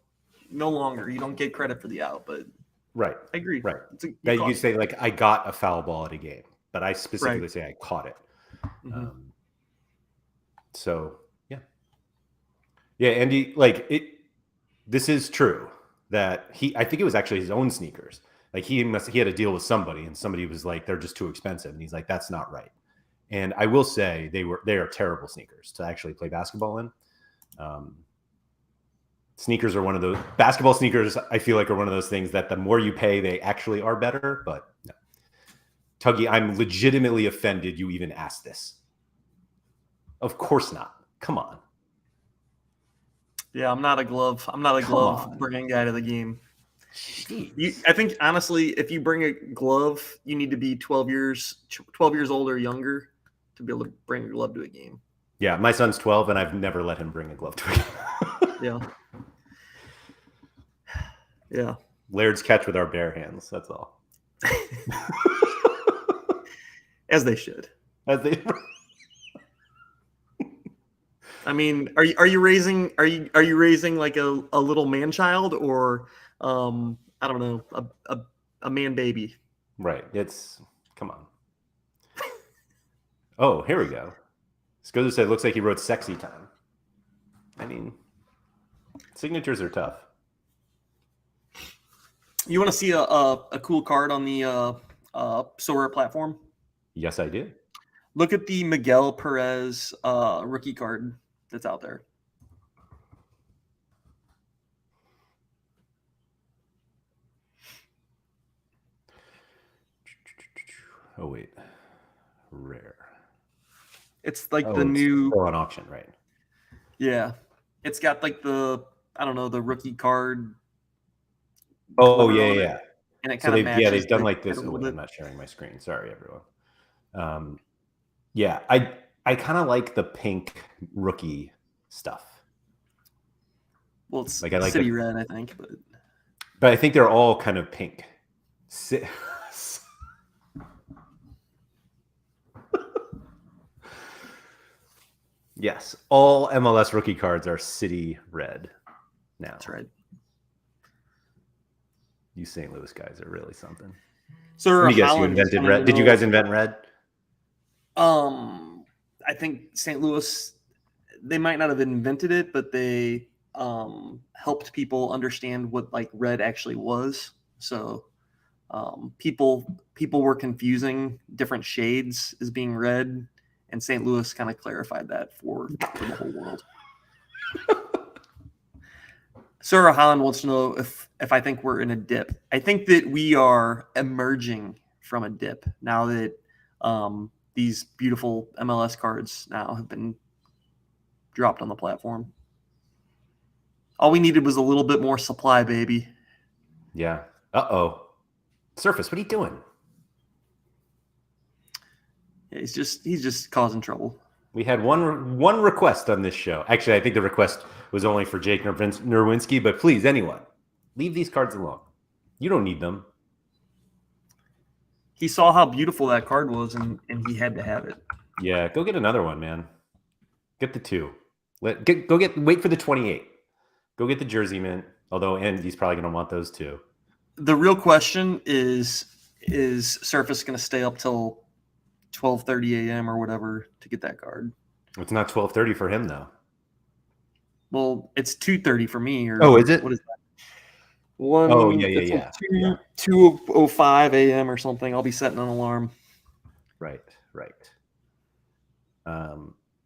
longer. You don't get credit for the out. But Right. I agree. Right. You That caught you it. say like I got a foul ball at a game, but I specifically say I caught it. Mhm. So yeah, Andy, like it. This is true that I think it was actually his own sneakers. Like he had a deal with somebody, and somebody was like, they're just too expensive, and he's like, that's not right. And I will say they are terrible sneakers to actually play basketball in. Sneakers are one of those basketball sneakers. I feel like are one of those things that the more you pay, they actually are better. But no, Tuggy, I'm legitimately offended you even asked this. Of course not. Come on. Yeah, I'm not a glove bringing guy to the game. I think honestly, if you bring a glove, you need to be 12 years old or younger to be able to bring a glove to a game. Yeah, my son's 12, and I've never let him bring a glove to a game. Yeah. Yeah. Laird's catch with our bare hands. That's all. As they should. As they. I mean, are you raising like a little man child or I don't know, a man baby? Right. Come on. Oh, here we go. Scozer said, looks like he wrote sexy time. I mean, signatures are tough. You want to see a cool card on the Sorare platform? Yes, I do. Look at the Miguel Perez rookie card that's out there. Oh, wait. Rare. It's like the new on auction, right? Yeah. It's got like the rookie card. Oh, yeah. And it kind of matches. Yeah, they've done like this. Oh, wait, I'm not sharing my screen. Sorry, everyone. Yeah, I kind of like the pink rookie stuff. Well, it's like city red, I think, but I think they're all kind of pink. Yes, all MLS rookie cards are city red now. That's right. You St. Louis guys are really something. So let me guess, you invented red. Did you guys invent red? I think St. Louis, they might not have invented it, but they helped people understand what like red actually was. So people were confusing different shades as being red, and St. Louis kind of clarified that for the whole world. Sarah Holland wants to know if I think we're in a dip. I think that we are emerging from a dip now that these beautiful MLS cards now have been dropped on the platform. All we needed was a little bit more supply, baby. Yeah. Uh-oh. Surface, what are you doing? Yeah, he's just causing trouble. We had one request on this show. Actually, I think the request was only for Jake Norwinski, but please, anyone, leave these cards alone. You don't need them. He saw how beautiful that card was, and he had to have it. Yeah, go get another one, man. Get the 2. Wait for the 28. Go get the jersey mint, although Andy's probably going to want those too. The real question is Surface going to stay up till 12:30 a.m. or whatever to get that card? It's not 12:30 for him, though. Well, it's 2:30 for me. Or is it? What is that? Oh, yeah. 2:05 a.m. or something. I'll be setting an alarm. Right.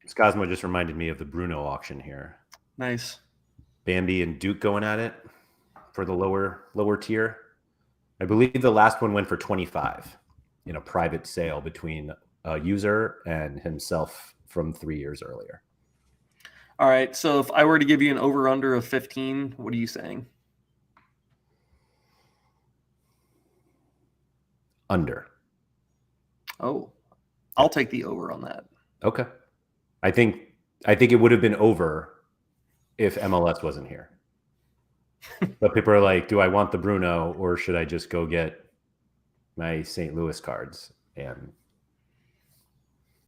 Scosmo just reminded me of the Bruno auction here. Nice. Bambi and Duke going at it for the lower tier. I believe the last one went for 25 in a private sale between a user and himself from 3 years earlier. All right. So if I were to give you an over-under of 15, what are you saying? Under. Oh, I'll take the over on that. Okay. I think it would have been over if MLS wasn't here. But people are like, do I want the Bruno or should I just go get my St. Louis cards? And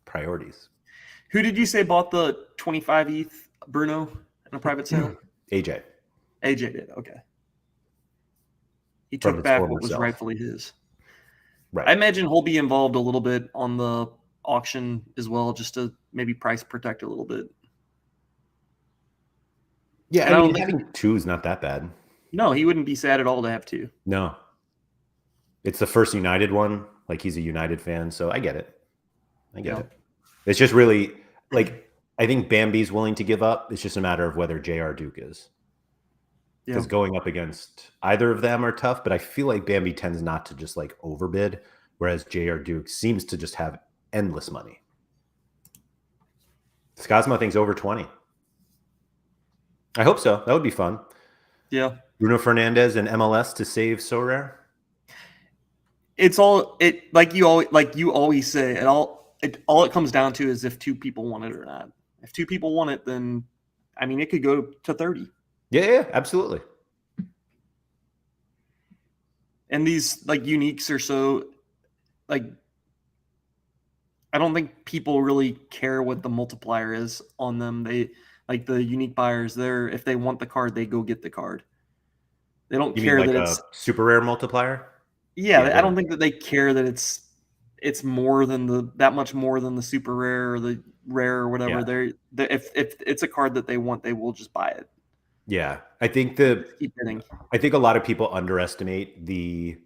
priorities. Who did you say bought the 25 ETH Bruno in a private sale? AJ. AJ did. Okay. He From took his back former what was self. rightfully his. Right. I imagine he'll be involved a little bit on the auction as well, just to maybe price protect a little bit. Yeah, And I mean, having two is not that bad. No, he wouldn't be sad at all to have two. No. It's the first United one. Like, he's a United fan, so I get it. I get it. It's just really, like, I think Bambi's willing to give up. It's just a matter of whether J.R. Duke is. Because going up against either of them are tough, but I feel like Bambi tends not to just, like, overbid, whereas J.R. Duke seems to just have endless money. Scosmo thinks over 20. I hope so. That would be fun. Yeah. Bruno Fernandes and MLS to save Sorare. It's all like you always say. All it comes down to is if two people want it or not. If two people want it, then I mean it could go to 30. Yeah, absolutely. And these like uniques are so like I don't think people really care what the multiplier is on them. They like the unique buyers. If they want the card, they go get the card. They don't care mean like that a it's super rare multiplier. Yeah, I don't think that they care that it's more than that much more than the super rare or the rare or whatever. Yeah. If it's a card that they want, they will just buy it. Yeah, I think keep bidding. I think a lot of people underestimate the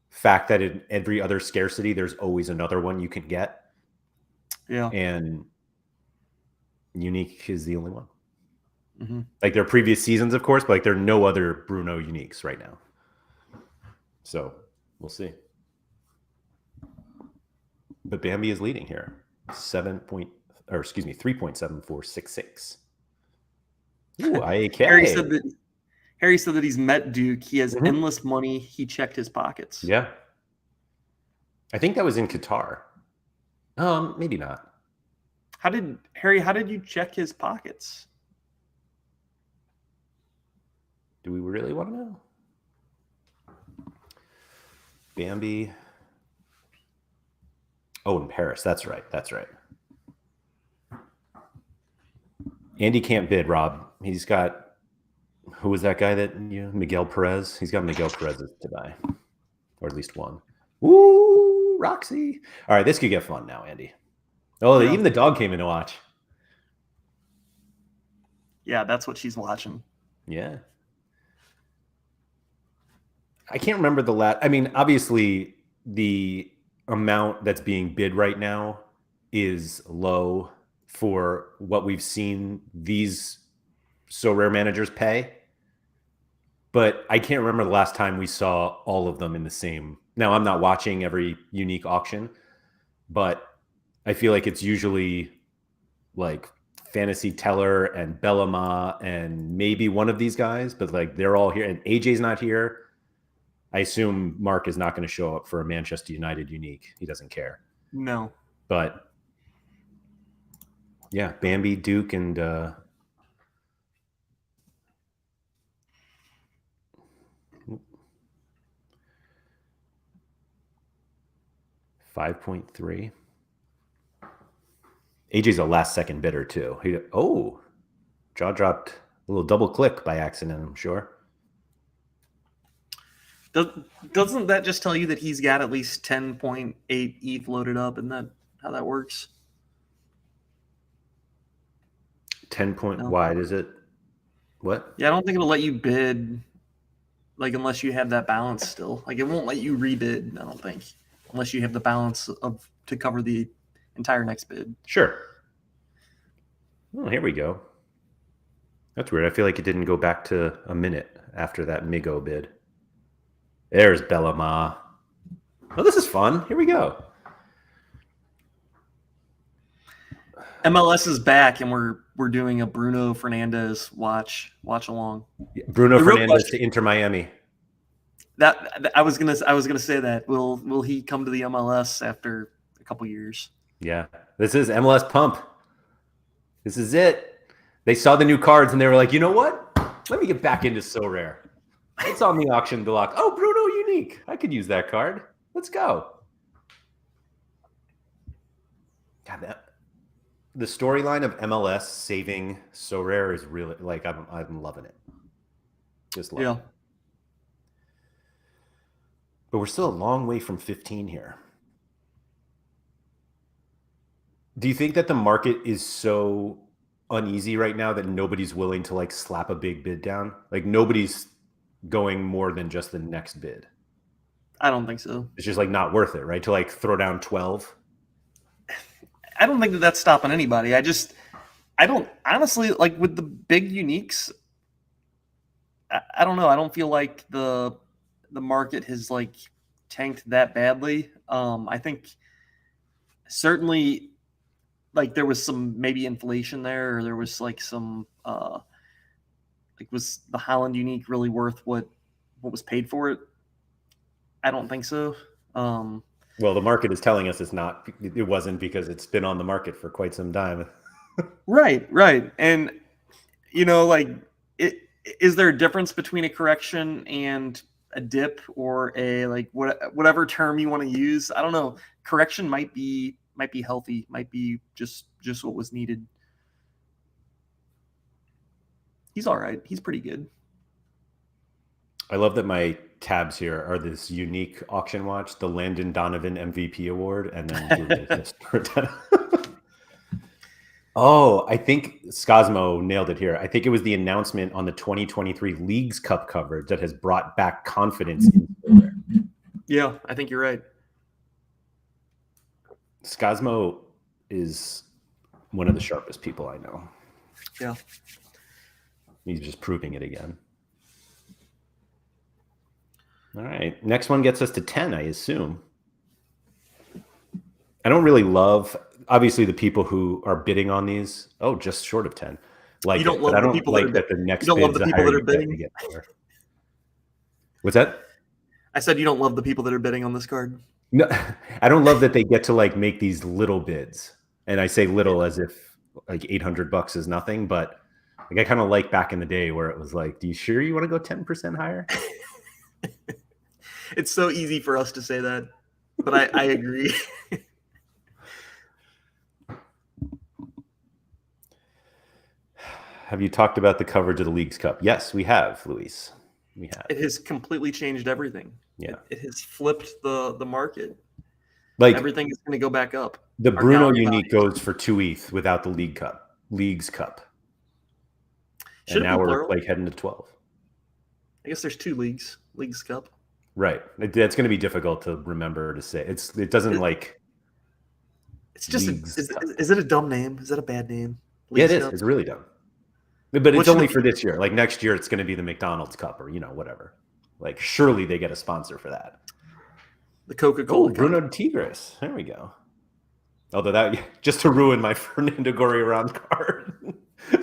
fact that in every other scarcity, there's always another one you can get. Yeah, and unique is the only one. Mm-hmm. Like their previous seasons, of course, but like there are no other Bruno uniques right now. So we'll see. But Bambi is leading here. 3.7466. Ooh, IAK. Harry said that he's met Duke. He has endless money. He checked his pockets. Yeah. I think that was in Qatar. Maybe not. How did you check his pockets? Do we really want to know? Bambi. Oh, in Paris. That's right. Andy can't bid, Rob. He's got, who was that guy that Miguel Perez? He's got Miguel Perez to buy, or at least one. Woo, Roxy. All right, this could get fun now, Andy. Oh, yeah. Even the dog came in to watch. Yeah, that's what she's watching. Yeah. I can't remember the last. I mean, obviously, the amount that's being bid right now is low for what we've seen these Sorare managers pay. But I can't remember the last time we saw all of them in the same. Now, I'm not watching every unique auction, but I feel like it's usually like Fantasy Teller and Bellama and maybe one of these guys, but like they're all here. And AJ's not here. I assume Mark is not going to show up for a Manchester United unique. He doesn't care. No. But yeah, Bambi, Duke, and 5.3. AJ's a last second bidder too. Jaw dropped a little double click by accident, I'm sure. Doesn't that just tell you that he's got at least 10.8 ETH loaded up? Isn't that how that works? 10 point wide, is it? What? Yeah, I don't think it'll let you bid like unless you have that balance still. Like it won't let you rebid, I don't think, unless you have the balance to cover the entire next bid. Sure. Oh, here we go. That's weird. I feel like it didn't go back to a minute after that Migo bid. There's Bellama. Oh, this is fun. Here we go. MLS is back, and we're doing a Bruno Fernandes watch along. Yeah, Bruno Fernandes to Inter Miami. That I was gonna say that. Will he come to the MLS after a couple years? Yeah, this is MLS Pump. This is it. They saw the new cards and they were like, you know what? Let me get back into Sorare. It's on the auction block. Oh, Bruno unique. I could use that card. Let's go. God, the storyline of MLS saving Sorare is really like I'm loving it. Just loving it. But we're still a long way from 15 here. Do you think that the market is so uneasy right now that nobody's willing to like slap a big bid down? Like nobody's going more than just the next bid. I don't think so. It's just like not worth it, right? To like throw down 12. I don't think that that's stopping anybody. I don't honestly like with the big uniques. I don't know. I don't feel like the market has like tanked that badly. I think certainly like there was some maybe inflation there, or there was like some like was the Holland unique really worth what was paid for it? I don't think so. Well, the market is telling us it's not. It wasn't because it's been on the market for quite some time. Right. And like is there a difference between a correction and a dip, or a like whatever term you want to use? I don't know. Correction might be healthy, might be just what was needed. He's all right. He's pretty good. I love that my tabs here are this unique auction watch, the Landon Donovan MVP award, and then oh, I think Scosmo nailed it here. I think it was the announcement on the 2023 Leagues Cup coverage that has brought back confidence in there. Yeah, I think you're right. Scosmo is one of the sharpest people I know. Yeah. He's just proving it again. All right. Next one gets us to 10, I assume. I don't really love, obviously, the people who are bidding on these. Oh, just short of 10. Like, you don't love the people like that the next you don't love the people that are bidding. What's that? I said you don't love the people that are bidding on this card. No, I don't love that they get to like make these little bids. And I say little as if like $800 is nothing, but like I kind of like back in the day where it was like, do you sure you want to go 10% higher? It's so easy for us to say that, but I agree. Have you talked about the coverage of the Leagues Cup? Yes, we have, Luis. We have. It has completely changed everything. Yeah. It has flipped the market. Like everything is going to go back up. The Bruno unique goes for 2 ETH without the Leagues Cup. And now we're like heading to 12. I guess there's 2 Leagues Cup. Right. That's going to be difficult to remember to say. It doesn't like. It's just is it a dumb name? Is that a bad name? Yeah, it is. It's really dumb. But it's only for this year. Like next year, it's going to be the McDonald's Cup or whatever. Like surely they get a sponsor for that. The Coca-Cola. Oh, Bruno Tigres. There we go. Although that just to ruin my Fernando Gorriarán card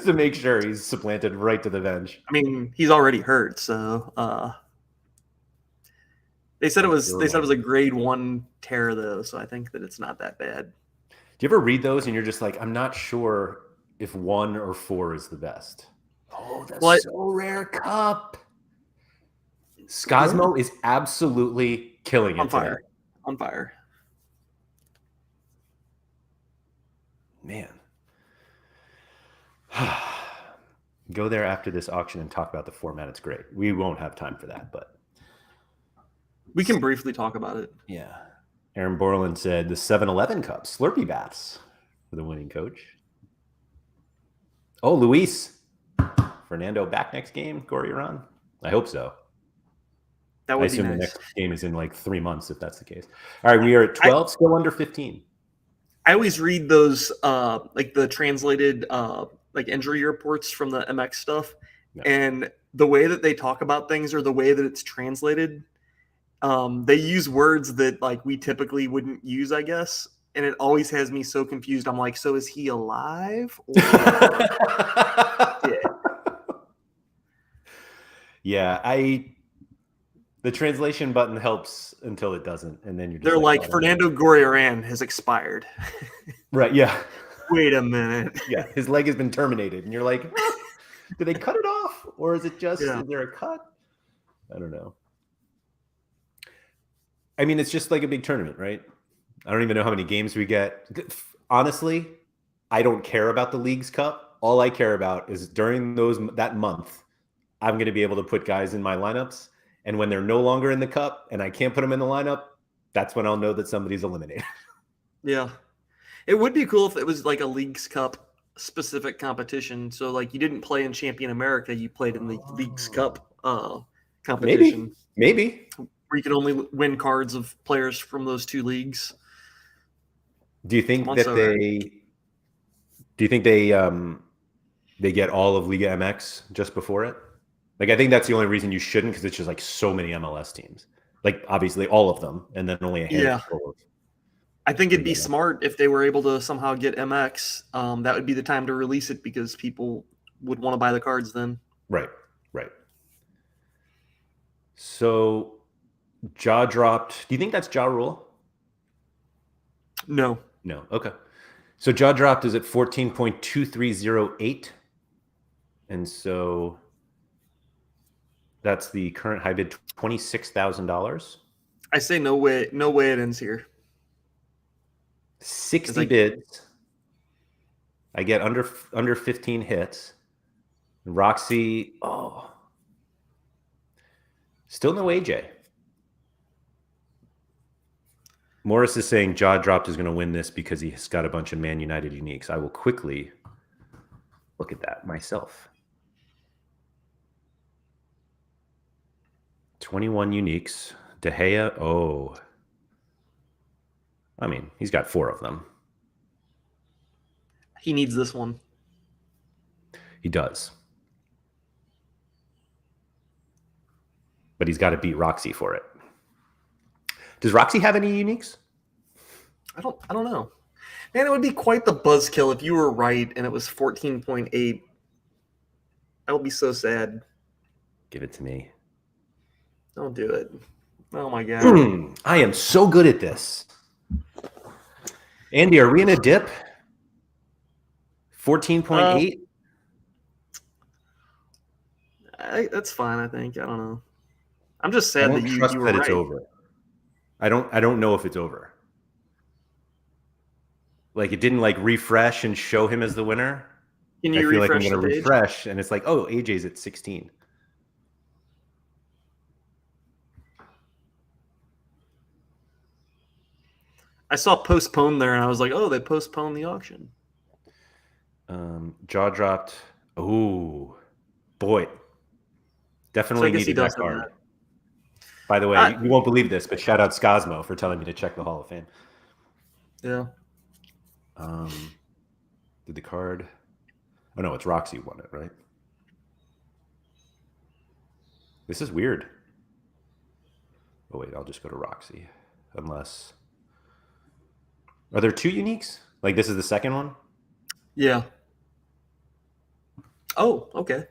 to make sure he's supplanted right to the bench. I mean, he's already hurt, so they said it was a grade 1 tear though, so I think that it's not that bad. Do you ever read those and you're just like, I'm not sure if 1 or 4 is the best? Oh, that's so rare cup. Scosmo is absolutely killing it. On fire. Man. Go there after this auction and talk about the format. It's great. We won't have time for that, but we can briefly talk about it. Yeah. Aaron Borland said the 7-Eleven Cup, Slurpee baths for the winning coach. Oh, Luis. Fernando back next game, Gorriarán? I hope so. That would I assume be nice. The next game is in like 3 months, if that's the case. All right, we are at 12, still under 15. I always read those like the translated like injury reports from the MX stuff, and the way that they talk about things or the way that it's translated, they use words that like we typically wouldn't use, I guess, and it always has me so confused. I'm like, so is he alive? Or... yeah, the translation button helps until it doesn't, and then you're just they're like Fernando Gorriarán has expired. Right, yeah. Wait a minute. Yeah, his leg has been terminated, and you're like, did they cut it off, or is it just is there a cut? I don't know. I mean, it's just like a big tournament, right? I don't even know how many games we get. honestly, I don't care about the Leagues Cup. All I care about is during that month, I'm going to be able to put guys in my lineups. And when they're no longer in the cup and I can't put them in the lineup, that's when I'll know that somebody's eliminated. Yeah. It would be cool if it was like a Leagues Cup specific competition. So like you didn't play in Champion America, you played in the Leagues Cup competition. Maybe. Where you could only win cards of players from those two leagues. Do you think that Sorare. they get all of Liga MX just before it? Like, I think that's the only reason you shouldn't, because it's just like so many MLS teams. Like, obviously all of them, and then only a handful of. I think it'd be smart if they were able to somehow get MX. That would be the time to release it because people would want to buy the cards then. Right. So, Jaw dropped. Do you think that's Ja Rule? No. Okay. So Jaw dropped is at 14.2308. And so that's the current high bid, $26,000. I say no way it ends here. 60 bids. I get under 15 hits. Roxy, still no AJ. Morris is saying Jaw dropped is going to win this because he's got a bunch of Man United uniques. I will quickly look at that myself. 21 uniques. De Gea, I mean, he's got 4 of them. He needs this one. He does. But he's got to beat Roxy for it. Does Roxy have any uniques? I don't know. Man, it would be quite the buzzkill if you were right and it was 14.8. That would be so sad. Give it to me. Don't do it. Oh my God. I am so good at this. Andy, are we in a dip? 14.8? That's fine, I think. I don't know. I'm just sad that you were right. It's over. I don't know if it's over. Like, it didn't like refresh and show him as the winner. Can you refresh like I'm going to refresh and it's like, oh, AJ's at 16. I saw postpone there and I was like, oh, they postponed the auction. Jaw dropped. Oh, boy. Definitely needed that card. By the way, you won't believe this, but shout out Scosmo for telling me to check the Hall of Fame. Yeah. Did the card? Oh, no, it's Roxy won it, right? This is weird. Oh, wait, I'll just go to Roxy. Unless... Are there 2 uniques? Like, this is the second one? Yeah. Oh, okay.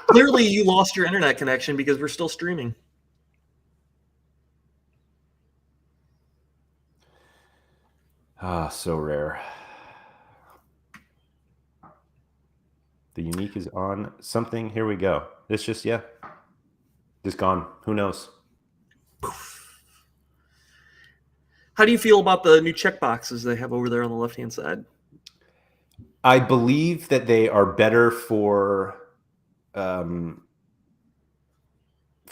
Clearly, you lost your internet connection because we're still streaming. So rare. The unique is on something. Here we go. It's just, just gone. Who knows? How do you feel about the new check boxes they have over there on the left-hand side? I believe that they are better for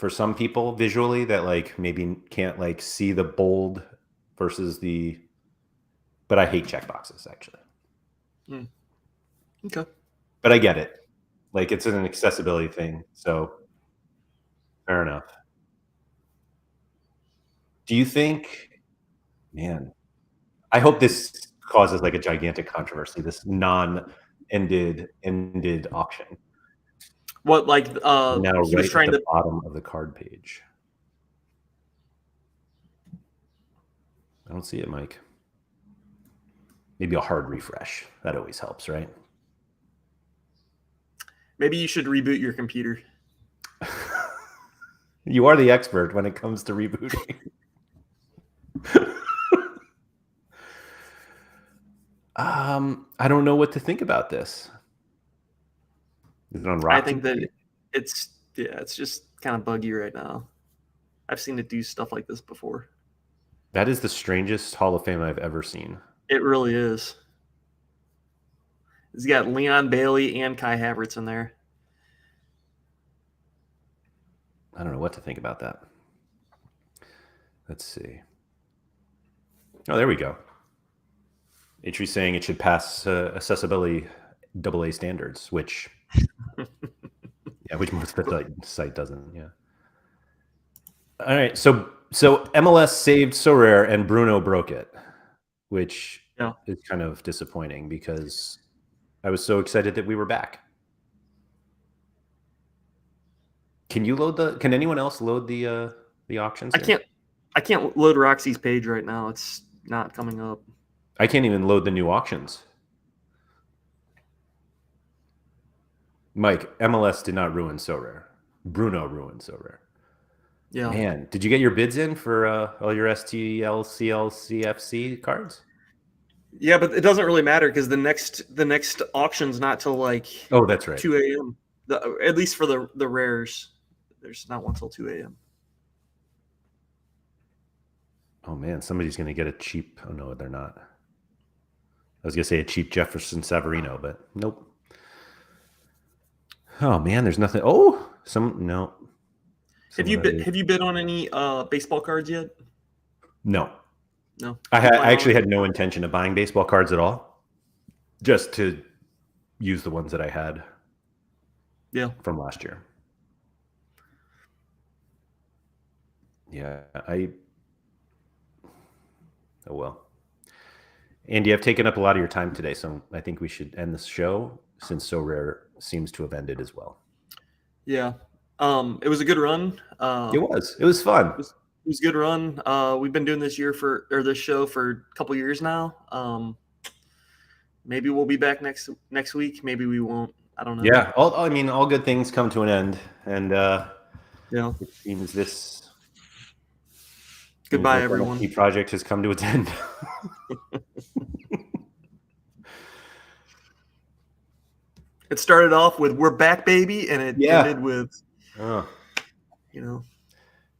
some people visually that like maybe can't like see the bold versus the, but I hate check boxes actually. Okay. But I get it. Like, it's an accessibility thing. So fair enough. Do you think, man, I hope this causes like a gigantic controversy, this ended auction. What, like, now he was trying at the bottom of the card page. I don't see it, Mike. Maybe a hard refresh. That always helps, right? Maybe you should reboot your computer. You are the expert when it comes to rebooting. I don't know what to think about this. Is it on Roxy? I think that it's just kind of buggy right now. I've seen it do stuff like this before. That is the strangest Hall of Fame I've ever seen. It really is. He's got Leon Bailey and Kai Havertz in there. I don't know what to think about that. Let's see. Oh, there we go. Atree's saying it should pass accessibility AA standards, which which most of the site doesn't. Yeah. All right. So MLS saved Sorare and Bruno broke it, which is kind of disappointing because I was so excited that we were back. Can you load can anyone else load the auctions? I can't load Roxy's page right now. It's not coming up. I can't even load the new auctions. Mike, MLS did not ruin Sorare. Bruno ruined Sorare. Yeah. Man, did you get your bids in for all your STL, CL, CFC cards? Yeah, but it doesn't really matter because the next auction's not till like that's right, 2 a.m. At least for the rares, there's not one till 2 a.m. Oh man, somebody's gonna get a cheap. Oh no, they're not. I was gonna say a cheap Jefferson Severino, but nope. Oh man, there's nothing. Oh, no. Have you bid on any baseball cards yet? No. No. I actually had no intention of buying baseball cards at all, just to use the ones that I had. Yeah. From last year. Yeah, oh well. Andy, I've taken up a lot of your time today, so I think we should end this show since Sorare seems to have ended as well. Yeah. It was a good run. It was fun. It was a good run. We've been doing this show for a couple years now. Maybe we'll be back next week. Maybe we won't. I don't know. Yeah. All good things come to an end, and it seems this. Goodbye, everyone. The project has come to its end. It started off with "We're back, baby," and it ended with,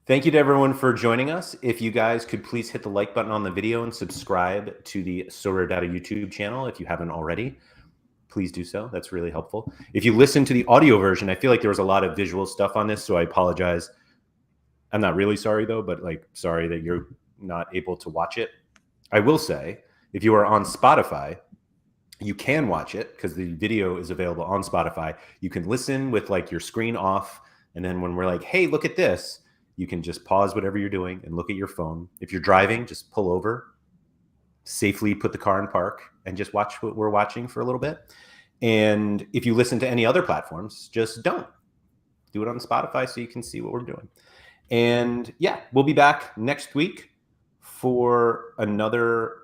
Thank you to everyone for joining us. If you guys could please hit the like button on the video and subscribe to the Sorare Data YouTube channel if you haven't already. Please do so. That's really helpful. If you listen to the audio version, I feel like there was a lot of visual stuff on this, so I apologize. I'm not really sorry though, but sorry that you're not able to watch it. I will say, if you are on Spotify, you can watch it because the video is available on Spotify. You can listen with your screen off. And then when we're like, hey, look at this, you can just pause whatever you're doing and look at your phone. If you're driving, just pull over, safely put the car in park and just watch what we're watching for a little bit. And if you listen to any other platforms, just don't. Do it on Spotify so you can see what we're doing. And yeah, we'll be back next week for another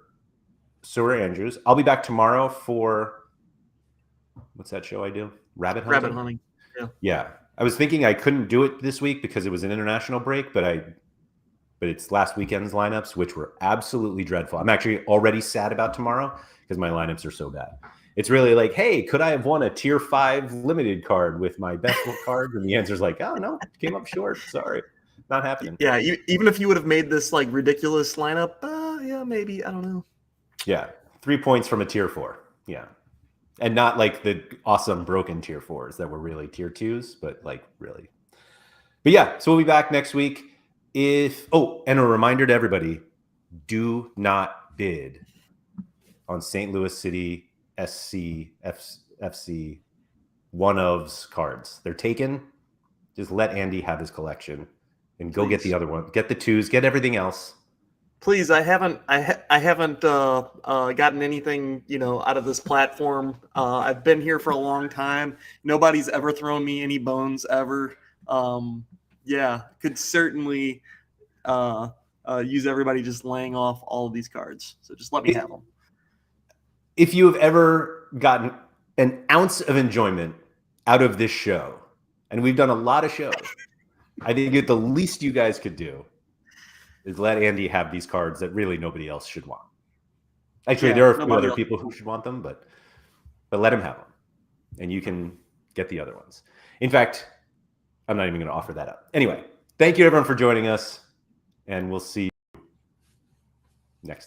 SorareAndrews. I'll be back tomorrow for, what's that show I do? Rabbit hunting? Rabbit hunting, yeah. I was thinking I couldn't do it this week because it was an international break, but it's last weekend's lineups, which were absolutely dreadful. I'm actually already sad about tomorrow because my lineups are so bad. It's really like, hey, could I have won a tier 5 limited card with my best cards? And the answer is oh no, came up short. Sorry. Not happening. Yeah, even if you would have made this ridiculous lineup, yeah, maybe, I don't know. Yeah, 3 points from a tier 4. Yeah, and not the awesome broken tier 4s that were really tier 2s, but really. But yeah, so we'll be back next week. And a reminder to everybody: do not bid on St. Louis City FC one of's cards. They're taken. Just let Andy have his collection. And go get the other one. Get the 2s. Get everything else. Please, I haven't gotten anything out of this platform. I've been here for a long time. Nobody's ever thrown me any bones ever. Could certainly use everybody just laying off all of these cards. So just let me have them. If you have ever gotten an ounce of enjoyment out of this show, and we've done a lot of shows. I think the least you guys could do is let Andy have these cards that really nobody else should want. Actually, there are a few other people who should want them, but let him have them. And you can get the other ones. In fact, I'm not even going to offer that up. Anyway, thank you everyone for joining us, and we'll see you next time.